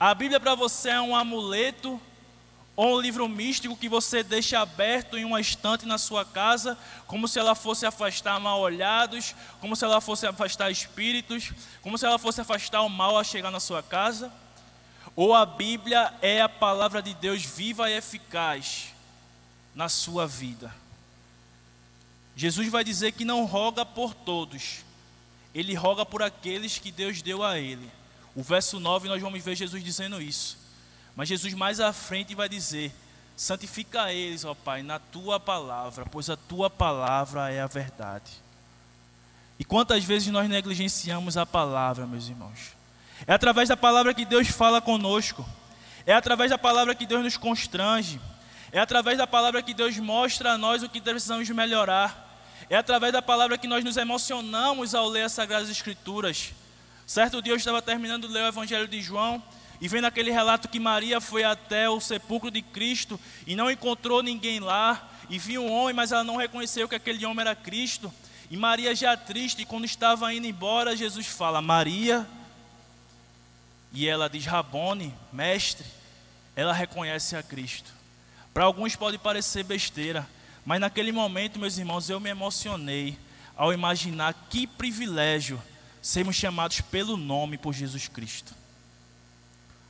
A Bíblia para você é um amuleto ou um livro místico que você deixa aberto em uma estante na sua casa, como se ela fosse afastar mal-olhados, como se ela fosse afastar espíritos, como se ela fosse afastar o mal a chegar na sua casa? Ou a Bíblia é a palavra de Deus viva e eficaz na sua vida? Jesus vai dizer que não roga por todos, ele roga por aqueles que Deus deu a ele. O verso 9 nós vamos ver Jesus dizendo isso. Mas Jesus mais à frente vai dizer: santifica eles, ó Pai, na tua palavra, pois a tua palavra é a verdade. E quantas vezes nós negligenciamos a palavra, meus irmãos? É através da palavra que Deus fala conosco. É através da palavra que Deus nos constrange. É através da palavra que Deus mostra a nós o que precisamos melhorar. É através da palavra que nós nos emocionamos ao ler as Sagradas Escrituras. Certo dia eu estava terminando de ler o Evangelho de João e vendo aquele relato que Maria foi até o sepulcro de Cristo e não encontrou ninguém lá, e viu um homem, mas ela não reconheceu que aquele homem era Cristo. E Maria já triste, quando estava indo embora, Jesus fala: Maria. E ela diz: Rabone, mestre. Ela reconhece a Cristo. Para alguns pode parecer besteira, mas naquele momento, meus irmãos, eu me emocionei ao imaginar que privilégio sermos chamados pelo nome por Jesus Cristo.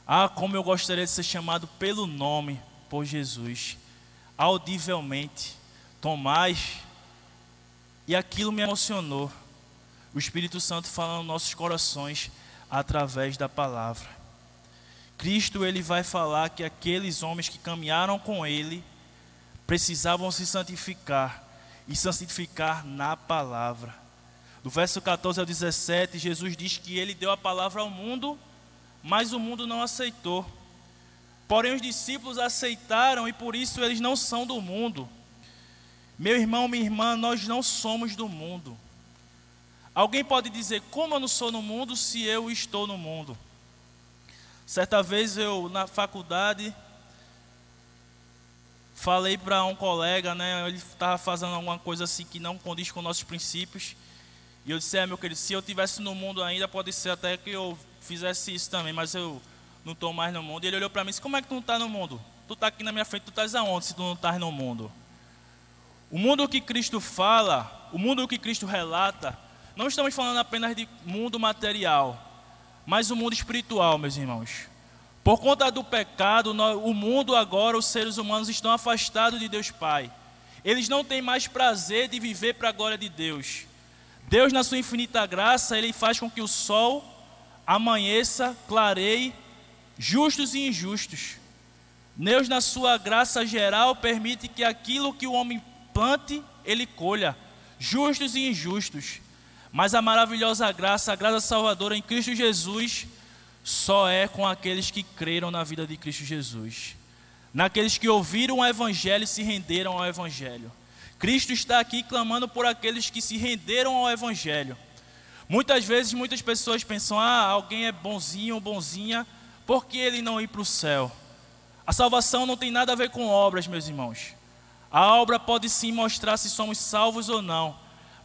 Ah, como eu gostaria de ser chamado pelo nome por Jesus, audivelmente. Tomás, e aquilo me emocionou. O Espírito Santo falando nos nossos corações através da palavra. Cristo, ele vai falar que aqueles homens que caminharam com ele precisavam se santificar, e santificar na palavra. Do verso 14 ao 17, Jesus diz que ele deu a palavra ao mundo, mas o mundo não aceitou. Porém os discípulos aceitaram, e por isso eles não são do mundo. Meu irmão, minha irmã, nós não somos do mundo. Alguém pode dizer: como eu não sou no mundo se eu estou no mundo? Certa vez eu, na faculdade, falei para um colega, né, ele estava fazendo alguma coisa assim que não condiz com nossos princípios. E eu disse: meu querido, se eu estivesse no mundo ainda, pode ser até que eu fizesse isso também, mas eu não estou mais no mundo. E ele olhou para mim e disse, como é que tu não está no mundo? Tu está aqui na minha frente, tu estás aonde se tu não estás no mundo? O mundo que Cristo fala, o mundo que Cristo relata, não estamos falando apenas de mundo material, mas o mundo espiritual, meus irmãos. Por conta do pecado, o mundo agora, os seres humanos estão afastados de Deus Pai. Eles não têm mais prazer de viver para a glória de Deus. Deus, na sua infinita graça, Ele faz com que o sol amanheça, clareie, justos e injustos. Deus, na sua graça geral, permite que aquilo que o homem plante, Ele colha, justos e injustos. Mas a maravilhosa graça, a graça salvadora em Cristo Jesus, só é com aqueles que creram na vida de Cristo Jesus. Naqueles que ouviram o Evangelho e se renderam ao Evangelho. Cristo está aqui clamando por aqueles que se renderam ao Evangelho. Muitas vezes, muitas pessoas pensam, alguém é bonzinho ou bonzinha, por que ele não ir para o céu? A salvação não tem nada a ver com obras, meus irmãos. A obra pode sim mostrar se somos salvos ou não,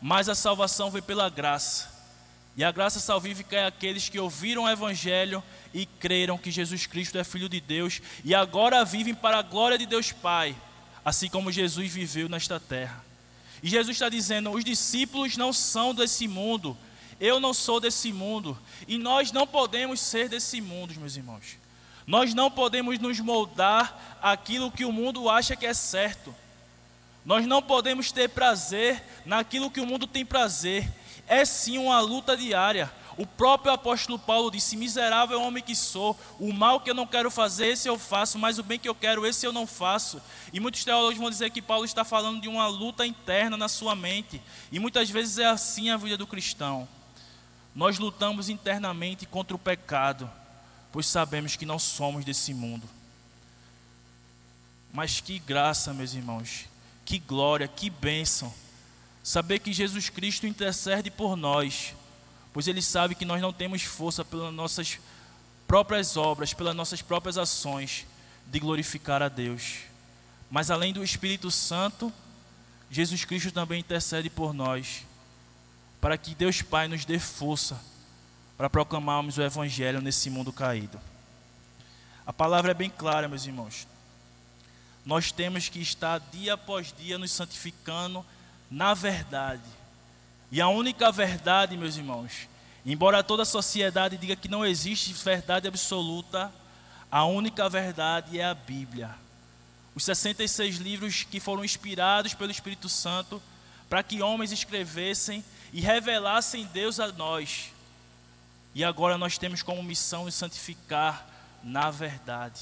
mas a salvação vem pela graça. E a graça salvífica é aqueles que ouviram o Evangelho e creram que Jesus Cristo é Filho de Deus e agora vivem para a glória de Deus Pai, assim como Jesus viveu nesta terra. E Jesus está dizendo, os discípulos não são desse mundo, eu não sou desse mundo, e nós não podemos ser desse mundo, meus irmãos. Nós não podemos nos moldar aquilo que o mundo acha que é certo. Nós não podemos ter prazer naquilo que o mundo tem prazer. É sim uma luta diária. O próprio apóstolo Paulo disse, miserável homem que sou, o mal que eu não quero fazer, esse eu faço, mas o bem que eu quero, esse eu não faço. E muitos teólogos vão dizer que Paulo está falando de uma luta interna na sua mente. E muitas vezes é assim a vida do cristão. Nós lutamos internamente contra o pecado, pois sabemos que não somos desse mundo. Mas que graça, meus irmãos, que glória, que bênção, saber que Jesus Cristo intercede por nós, pois Ele sabe que nós não temos força pelas nossas próprias obras, pelas nossas próprias ações de glorificar a Deus. Mas além do Espírito Santo, Jesus Cristo também intercede por nós, para que Deus Pai nos dê força para proclamarmos o Evangelho nesse mundo caído. A palavra é bem clara, meus irmãos. Nós temos que estar dia após dia nos santificando na verdade. E a única verdade, meus irmãos, embora toda a sociedade diga que não existe verdade absoluta, a única verdade é a Bíblia. Os 66 livros que foram inspirados pelo Espírito Santo para que homens escrevessem e revelassem Deus a nós. E agora nós temos como missão nos santificar na verdade.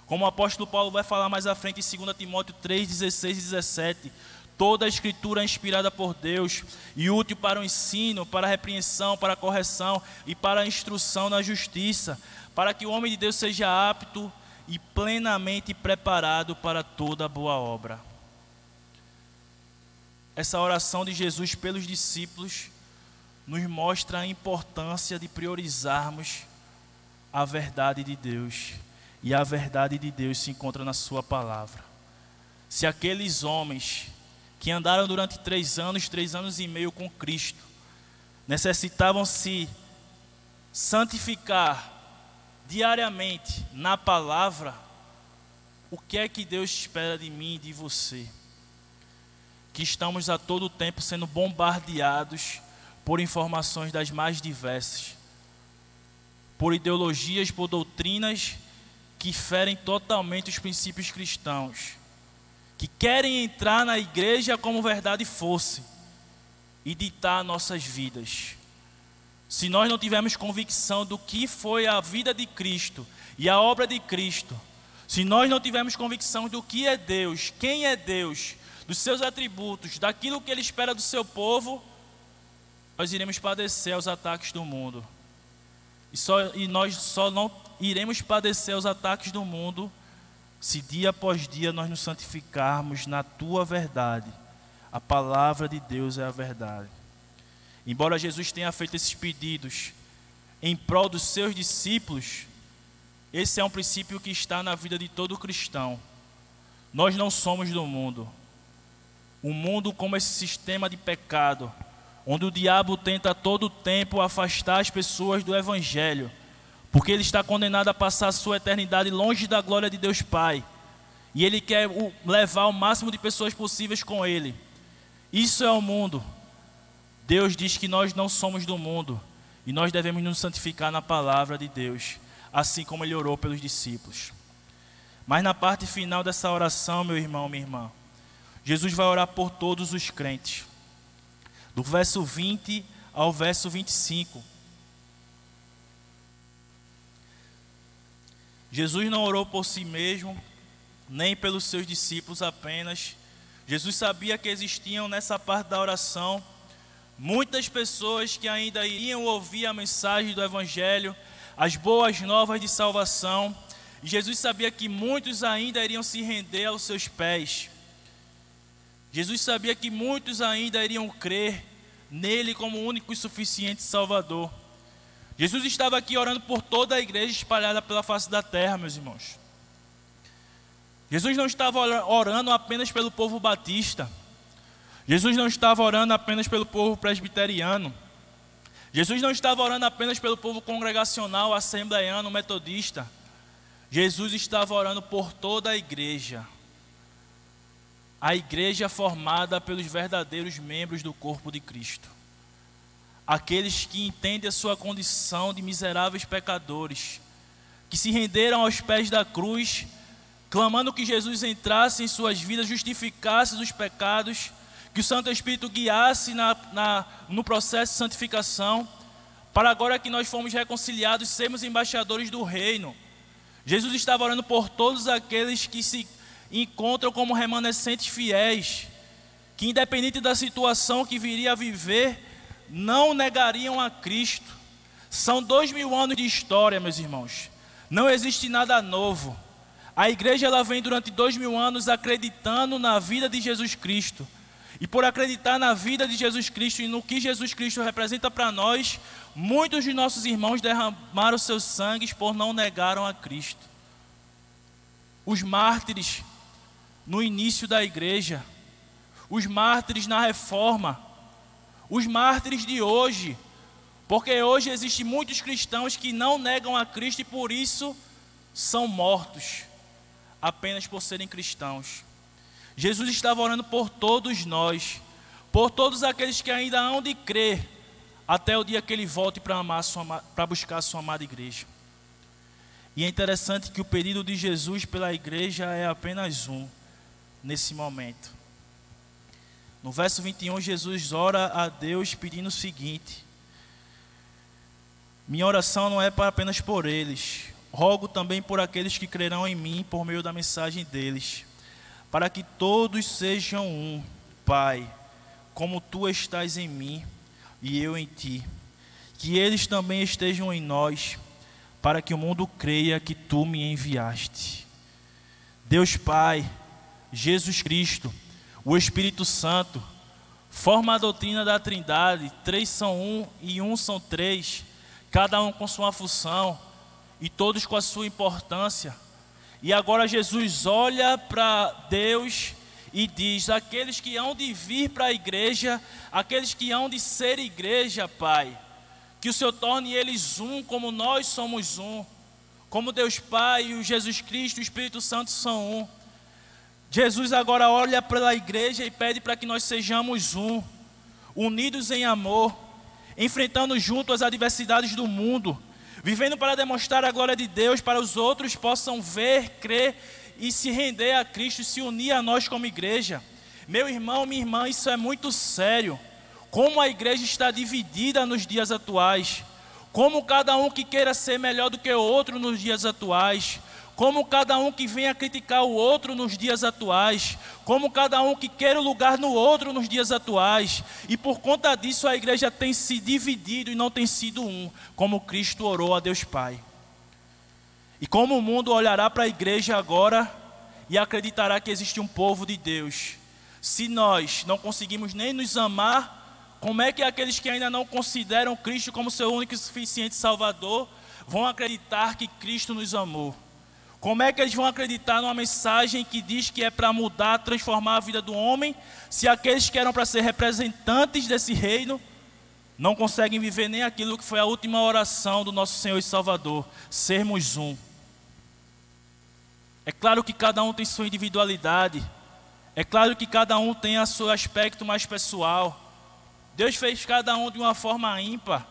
Como o apóstolo Paulo vai falar mais à frente em 2 Timóteo 3, 16 e 17, toda a escritura é inspirada por Deus e útil para o ensino, para a repreensão, para a correção e para a instrução na justiça, para que o homem de Deus seja apto e plenamente preparado para toda boa obra. Essa oração de Jesus pelos discípulos nos mostra a importância de priorizarmos a verdade de Deus. E a verdade de Deus se encontra na sua palavra. Se aqueles homens que andaram durante 3 anos e meio com Cristo, necessitavam se santificar diariamente na palavra, o que é que Deus espera de mim e de você? Que estamos a todo tempo sendo bombardeados por informações das mais diversas, por ideologias, por doutrinas que ferem totalmente os princípios cristãos, que querem entrar na igreja como verdade fosse e ditar nossas vidas. Se nós não tivermos convicção do que foi a vida de Cristo e a obra de Cristo, se nós não tivermos convicção do que é Deus, quem é Deus, dos seus atributos, daquilo que Ele espera do seu povo, nós iremos padecer os ataques do mundo. E nós só não iremos padecer os ataques do mundo se dia após dia nós nos santificarmos na tua verdade. A palavra de Deus é a verdade. Embora Jesus tenha feito esses pedidos em prol dos seus discípulos, esse é um princípio que está na vida de todo cristão. Nós não somos do mundo. O mundo, como esse sistema de pecado, onde o diabo tenta a todo tempo afastar as pessoas do Evangelho, porque ele está condenado a passar a sua eternidade longe da glória de Deus Pai. E ele quer levar o máximo de pessoas possíveis com ele. Isso é o mundo. Deus diz que nós não somos do mundo e nós devemos nos santificar na palavra de Deus, assim como ele orou pelos discípulos. Mas na parte final dessa oração, meu irmão, minha irmã, Jesus vai orar por todos os crentes. Do verso 20 ao verso 25. Jesus não orou por si mesmo, nem pelos seus discípulos apenas. Jesus sabia que existiam nessa parte da oração muitas pessoas que ainda iriam ouvir a mensagem do Evangelho, as boas novas de salvação. E Jesus sabia que muitos ainda iriam se render aos seus pés. Jesus sabia que muitos ainda iriam crer nele como único e suficiente Salvador. Jesus estava aqui orando por toda a igreja espalhada pela face da terra, meus irmãos. Jesus não estava orando apenas pelo povo batista. Jesus não estava orando apenas pelo povo presbiteriano. Jesus não estava orando apenas pelo povo congregacional, assembleiano, metodista. Jesus estava orando por toda a igreja formada pelos verdadeiros membros do corpo de Cristo. Aqueles que entendem a sua condição de miseráveis pecadores, que se renderam aos pés da cruz, clamando que Jesus entrasse em suas vidas, justificasse os pecados, que o Santo Espírito guiasse no processo de santificação, para agora que nós fomos reconciliados, sermos embaixadores do reino. Jesus estava orando por todos aqueles que se encontram como remanescentes fiéis, que independente da situação que viria a viver, não negariam a Cristo. São 2000 anos de história, meus irmãos. Não existe nada novo. A igreja ela vem durante 2000 anos acreditando na vida de Jesus Cristo. E por acreditar na vida de Jesus Cristo e no que Jesus Cristo representa para nós, muitos de nossos irmãos derramaram seus sangues por não negaram a Cristo. Os mártires no início da igreja, os mártires na reforma, os mártires de hoje, porque hoje existem muitos cristãos que não negam a Cristo e por isso são mortos, apenas por serem cristãos. Jesus estava orando por todos nós, por todos aqueles que ainda hão de crer, até o dia que Ele volte para buscar a sua amada igreja. E é interessante que o pedido de Jesus pela igreja é apenas um, nesse momento. No verso 21, Jesus ora a Deus pedindo o seguinte: minha oração não é apenas por eles, rogo também por aqueles que crerão em mim por meio da mensagem deles, para que todos sejam um, Pai, como Tu estás em mim e eu em Ti, que eles também estejam em nós, para que o mundo creia que Tu me enviaste. Deus Pai, Jesus Cristo, o Espírito Santo, forma a doutrina da Trindade, 3 são um e um são 3, cada um com sua função e todos com a sua importância. E agora Jesus olha para Deus e diz: aqueles que hão de vir para a igreja, aqueles que hão de ser igreja, Pai, que o Senhor torne eles um, como nós somos um, como Deus Pai, o Jesus Cristo e o Espírito Santo são um. Jesus agora olha para a igreja e pede para que nós sejamos um, unidos em amor, enfrentando junto as adversidades do mundo, vivendo para demonstrar a glória de Deus, para os outros possam ver, crer e se render a Cristo e se unir a nós como igreja. Meu irmão, minha irmã, isso é muito sério. Como a igreja está dividida nos dias atuais, como cada um que queira ser melhor do que o outro nos dias atuais, como cada um que venha criticar o outro nos dias atuais, como cada um que quer o lugar no outro nos dias atuais, e por conta disso a igreja tem se dividido e não tem sido um, como Cristo orou a Deus Pai. E como o mundo olhará para a igreja agora e acreditará que existe um povo de Deus, se nós não conseguimos nem nos amar, como é que aqueles que ainda não consideram Cristo como seu único e suficiente Salvador vão acreditar que Cristo nos amou? Como é que eles vão acreditar numa mensagem que diz que é para mudar, transformar a vida do homem, se aqueles que eram para ser representantes desse reino não conseguem viver nem aquilo que foi a última oração do nosso Senhor e Salvador, sermos um. É claro que cada um tem sua individualidade, é claro que cada um tem o seu aspecto mais pessoal. Deus fez cada um de uma forma ímpar.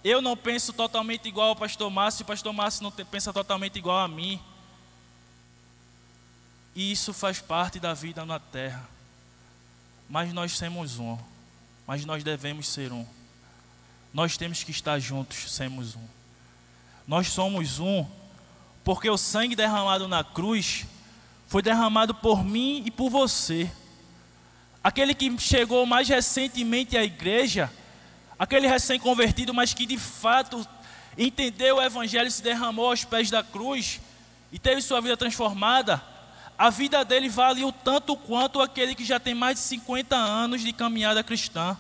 Eu não penso totalmente igual ao pastor Márcio, e o pastor Márcio não pensa totalmente igual a mim. E isso faz parte da vida na terra. Mas nós somos um, mas nós devemos ser um. Nós temos que estar juntos, sermos um. Nós somos um, porque o sangue derramado na cruz foi derramado por mim e por você. Aquele que chegou mais recentemente à igreja, aquele recém-convertido, mas que de fato entendeu o evangelho e se derramou aos pés da cruz e teve sua vida transformada, a vida dele vale o tanto quanto aquele que já tem mais de 50 anos de caminhada cristã.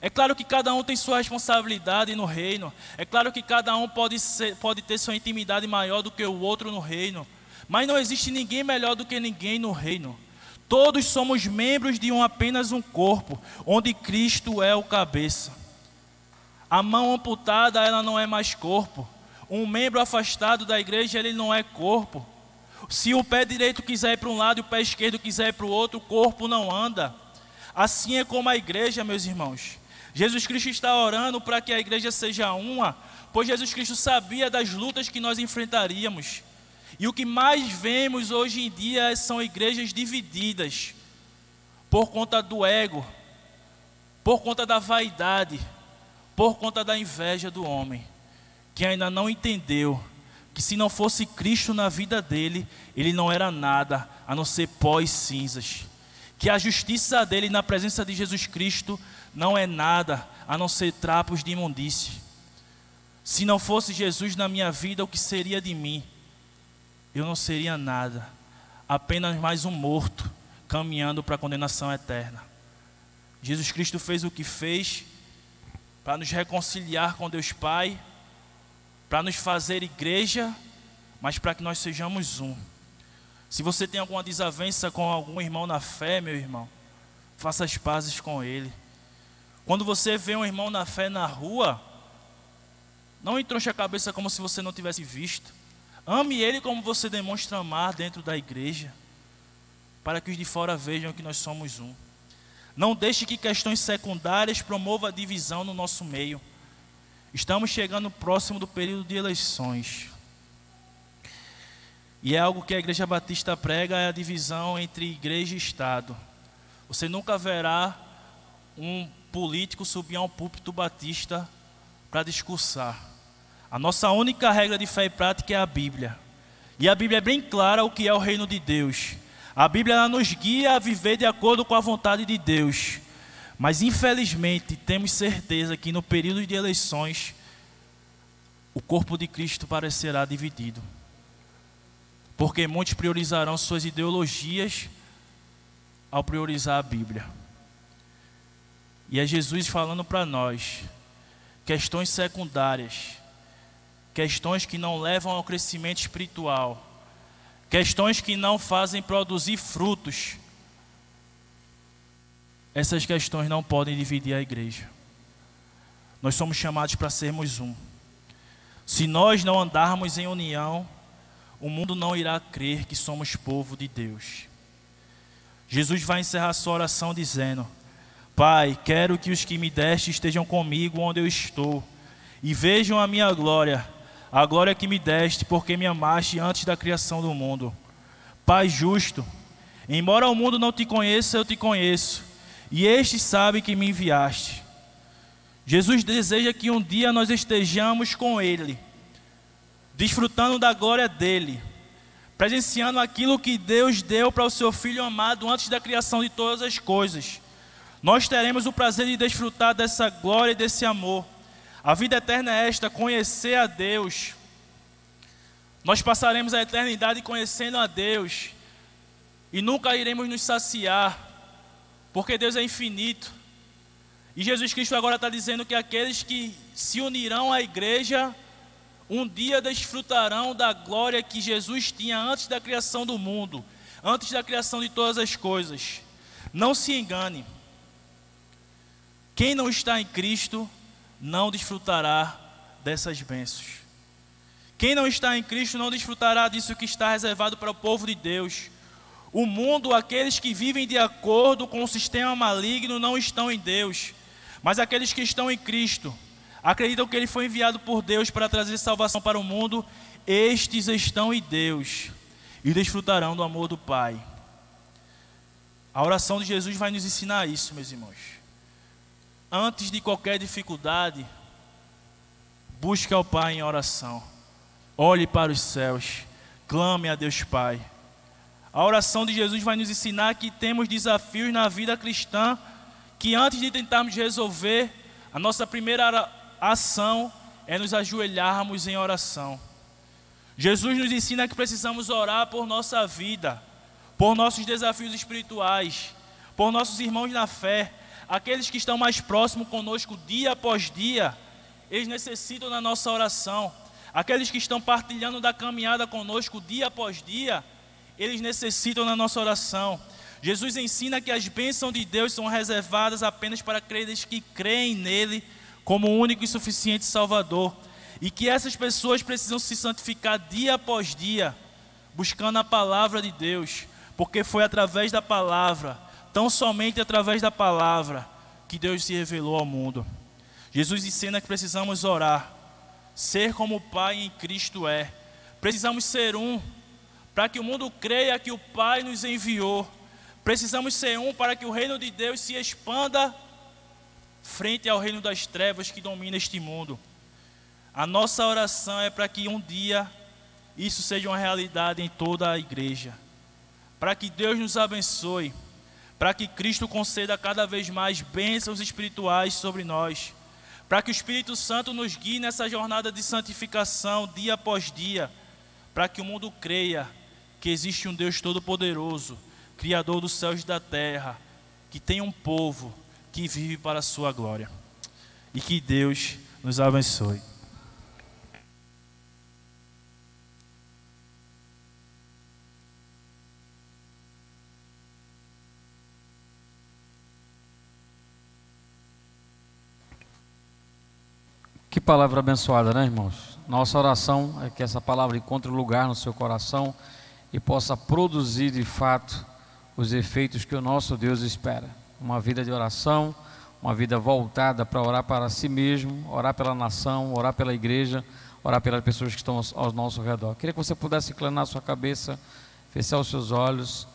É claro que cada um tem sua responsabilidade no reino. É claro que cada um pode ter sua intimidade maior do que o outro no reino. Mas não existe ninguém melhor do que ninguém no reino. Todos somos membros de apenas um corpo, onde Cristo é o cabeça. A mão amputada, ela não é mais corpo. Um membro afastado da igreja, ele não é corpo. Se o pé direito quiser ir para um lado e o pé esquerdo quiser ir para o outro, o corpo não anda. Assim é como a igreja, meus irmãos. Jesus Cristo está orando para que a igreja seja uma, pois Jesus Cristo sabia das lutas que nós enfrentaríamos. E o que mais vemos hoje em dia são igrejas divididas, por conta do ego, por conta da vaidade, por conta da inveja do homem, que ainda não entendeu que se não fosse Cristo na vida dele, ele não era nada, a não ser pó e cinzas. Que a justiça dele na presença de Jesus Cristo não é nada, a não ser trapos de imundície. Se não fosse Jesus na minha vida, o que seria de mim? Eu não seria nada, apenas mais um morto, caminhando para a condenação eterna. Jesus Cristo fez o que fez para nos reconciliar com Deus Pai, para nos fazer igreja, mas para que nós sejamos um. Se você tem alguma desavença com algum irmão na fé, meu irmão, faça as pazes com ele. Quando você vê um irmão na fé na rua, não entronche a cabeça como se você não tivesse visto. Ame ele como você demonstra amar dentro da igreja, para que os de fora vejam que nós somos um. Não deixe que questões secundárias promovam a divisão no nosso meio. Estamos chegando próximo do período de eleições. E é algo que a Igreja Batista prega, é a divisão entre igreja e Estado. Você nunca verá um político subir a um púlpito batista para discursar. A nossa única regra de fé e prática é a Bíblia. E a Bíblia é bem clara o que é o reino de Deus. A Bíblia ela nos guia a viver de acordo com a vontade de Deus. Mas infelizmente temos certeza que no período de eleições o corpo de Cristo parecerá dividido. Porque muitos priorizarão suas ideologias ao priorizar a Bíblia. E é Jesus falando para nós, questões secundárias, questões que não levam ao crescimento espiritual, questões que não fazem produzir frutos. Essas questões não podem dividir a igreja. Nós somos chamados para sermos um. Se nós não andarmos em união, o mundo não irá crer que somos povo de Deus. Jesus vai encerrar sua oração dizendo: Pai, quero que os que me deste estejam comigo onde eu estou, e vejam a minha glória, a glória que me deste, porque me amaste antes da criação do mundo. Pai justo, embora o mundo não te conheça, eu te conheço, e estes sabem que me enviaste. Jesus deseja que um dia nós estejamos com Ele, desfrutando da glória dEle, presenciando aquilo que Deus deu para o seu Filho amado antes da criação de todas as coisas. Nós teremos o prazer de desfrutar dessa glória e desse amor. A vida eterna é esta, conhecer a Deus. Nós passaremos a eternidade conhecendo a Deus e nunca iremos nos saciar, porque Deus é infinito. E Jesus Cristo agora está dizendo que aqueles que se unirão à igreja, um dia desfrutarão da glória que Jesus tinha antes da criação do mundo, antes da criação de todas as coisas. Não se engane. Quem não está em Cristo não desfrutará dessas bênçãos. Quem não está em Cristo não desfrutará disso que está reservado para o povo de Deus. O mundo, aqueles que vivem de acordo com o sistema maligno, não estão em Deus. Mas aqueles que estão em Cristo, acreditam que Ele foi enviado por Deus para trazer salvação para o mundo, estes estão em Deus e desfrutarão do amor do Pai. A oração de Jesus vai nos ensinar isso, meus irmãos. Antes de qualquer dificuldade, busque ao Pai em oração. Olhe para os céus, clame a Deus Pai. A oração de Jesus vai nos ensinar que temos desafios na vida cristã, que antes de tentarmos resolver, a nossa primeira ação é nos ajoelharmos em oração. Jesus nos ensina que precisamos orar por nossa vida, por nossos desafios espirituais, por nossos irmãos na fé, aqueles que estão mais próximos conosco dia após dia, eles necessitam da nossa oração. Aqueles que estão partilhando da caminhada conosco dia após dia, eles necessitam da nossa oração. Jesus ensina que as bênçãos de Deus são reservadas apenas para aqueles que creem nele como o único e suficiente Salvador. E que essas pessoas precisam se santificar dia após dia, buscando a palavra de Deus. Porque foi através da palavra, tão somente através da palavra, que Deus se revelou ao mundo. Jesus ensina que precisamos orar, ser como o Pai em Cristo é. Precisamos ser um, para que o mundo creia que o Pai nos enviou. Precisamos ser um para que o reino de Deus se expanda frente ao reino das trevas que domina este mundo. A nossa oração é para que um dia isso seja uma realidade em toda a igreja. Para que Deus nos abençoe, para que Cristo conceda cada vez mais bênçãos espirituais sobre nós, para que o Espírito Santo nos guie nessa jornada de santificação dia após dia, para que o mundo creia que existe um Deus todo-poderoso, Criador dos céus e da terra, que tem um povo que vive para a sua glória. E que Deus nos abençoe. Que palavra abençoada, né, irmãos? Nossa oração é que essa palavra encontre lugar no seu coração e possa produzir de fato os efeitos que o nosso Deus espera. Uma vida de oração, uma vida voltada para orar para si mesmo, orar pela nação, orar pela igreja, orar pelas pessoas que estão ao nosso redor. Queria que você pudesse inclinar a sua cabeça, fechar os seus olhos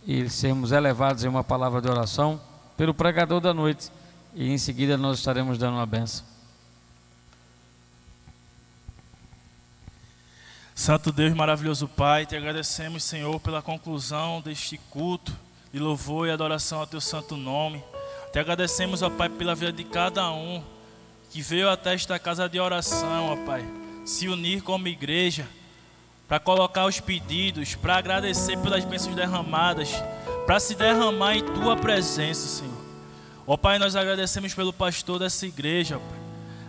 e sermos elevados em uma palavra de oração pelo pregador da noite, e em seguida nós estaremos dando uma bênção. Santo Deus, maravilhoso Pai, te agradecemos, Senhor, pela conclusão deste culto de louvor e adoração ao teu santo nome. Te agradecemos, ó Pai, pela vida de cada um que veio até esta casa de oração, ó Pai, se unir como igreja, para colocar os pedidos, para agradecer pelas bênçãos derramadas, para se derramar em tua presença, Senhor. Ó Pai, nós agradecemos pelo pastor dessa igreja, ó Pai.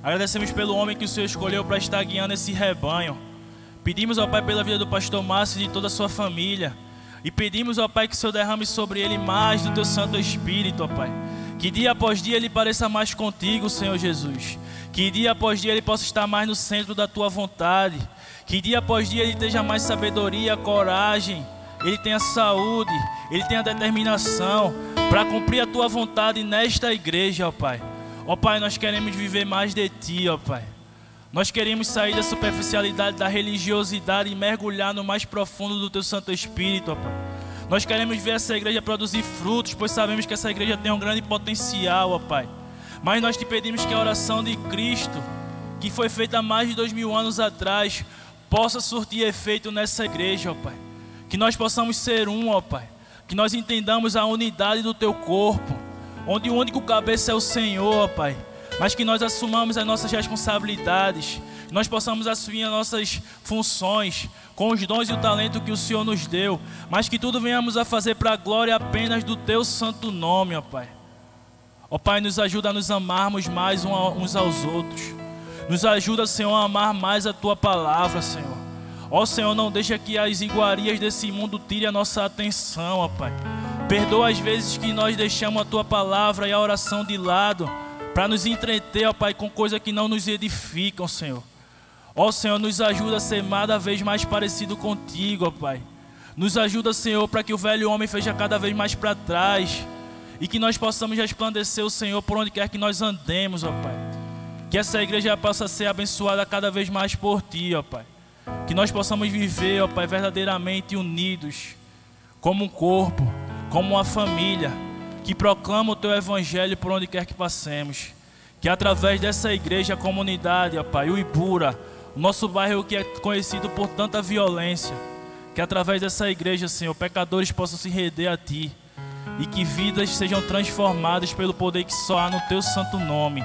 Agradecemos pelo homem que o Senhor escolheu para estar guiando esse rebanho. Pedimos, ó Pai, pela vida do pastor Márcio e de toda a sua família. E pedimos, ó Pai, que o Senhor derrame sobre ele mais do teu Santo Espírito, ó Pai. Que dia após dia ele pareça mais contigo, Senhor Jesus. Que dia após dia ele possa estar mais no centro da tua vontade. Que dia após dia ele tenha mais sabedoria, coragem. Ele tenha saúde, ele tenha determinação para cumprir a tua vontade nesta igreja, ó Pai. Ó Pai, nós queremos viver mais de ti, ó Pai. Nós queremos sair da superficialidade da religiosidade e mergulhar no mais profundo do teu Santo Espírito, ó Pai. Nós queremos ver essa igreja produzir frutos, pois sabemos que essa igreja tem um grande potencial, ó Pai. Mas nós te pedimos que a oração de Cristo, que foi feita há mais de 2000 anos atrás, possa surtir efeito nessa igreja, ó Pai. Que nós possamos ser um, ó Pai. Que nós entendamos a unidade do teu corpo, onde o único cabeça é o Senhor, ó Pai. Mas que nós assumamos as nossas responsabilidades, nós possamos assumir as nossas funções, com os dons e o talento que o Senhor nos deu, mas que tudo venhamos a fazer para a glória apenas do teu santo nome, ó Pai. Ó Pai, nos ajuda a nos amarmos mais uns aos outros. Nos ajuda, Senhor, a amar mais a tua palavra, Senhor. Ó Senhor, não deixa que as iguarias desse mundo tirem a nossa atenção, ó Pai. Perdoa as vezes que nós deixamos a tua palavra e a oração de lado, para nos entreter, ó Pai, com coisas que não nos edificam, Senhor. Ó Senhor, nos ajuda a ser cada vez mais parecido contigo, ó Pai. Nos ajuda, Senhor, para que o velho homem seja cada vez mais para trás e que nós possamos resplandecer o Senhor por onde quer que nós andemos, ó Pai. Que essa igreja possa ser abençoada cada vez mais por Ti, ó Pai. Que nós possamos viver, ó Pai, verdadeiramente unidos, como um corpo, como uma família, que proclama o Teu Evangelho por onde quer que passemos. Que através dessa igreja, a comunidade, ó Pai, o Ibura, o nosso bairro que é conhecido por tanta violência, que através dessa igreja, Senhor, pecadores possam se render a Ti e que vidas sejam transformadas pelo poder que só há no Teu santo nome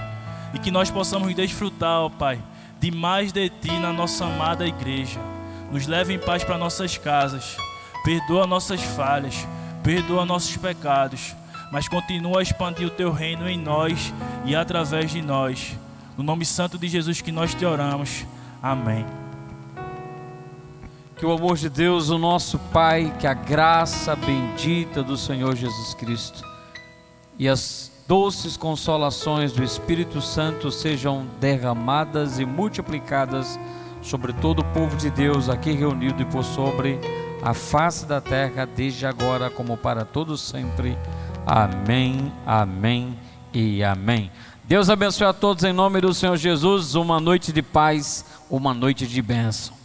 e que nós possamos desfrutar, ó Pai, de mais de Ti na nossa amada igreja. Nos leve em paz para nossas casas, perdoa nossas falhas, perdoa nossos pecados, mas continua a expandir o Teu reino em nós e através de nós. No nome santo de Jesus que nós Te oramos. Amém. Que o amor de Deus, o nosso Pai, que a graça bendita do Senhor Jesus Cristo e as doces consolações do Espírito Santo sejam derramadas e multiplicadas sobre todo o povo de Deus aqui reunido e por sobre a face da terra, desde agora como para todos sempre. Amém, amém e amém. Deus abençoe a todos em nome do Senhor Jesus. Uma noite de paz, uma noite de bênção.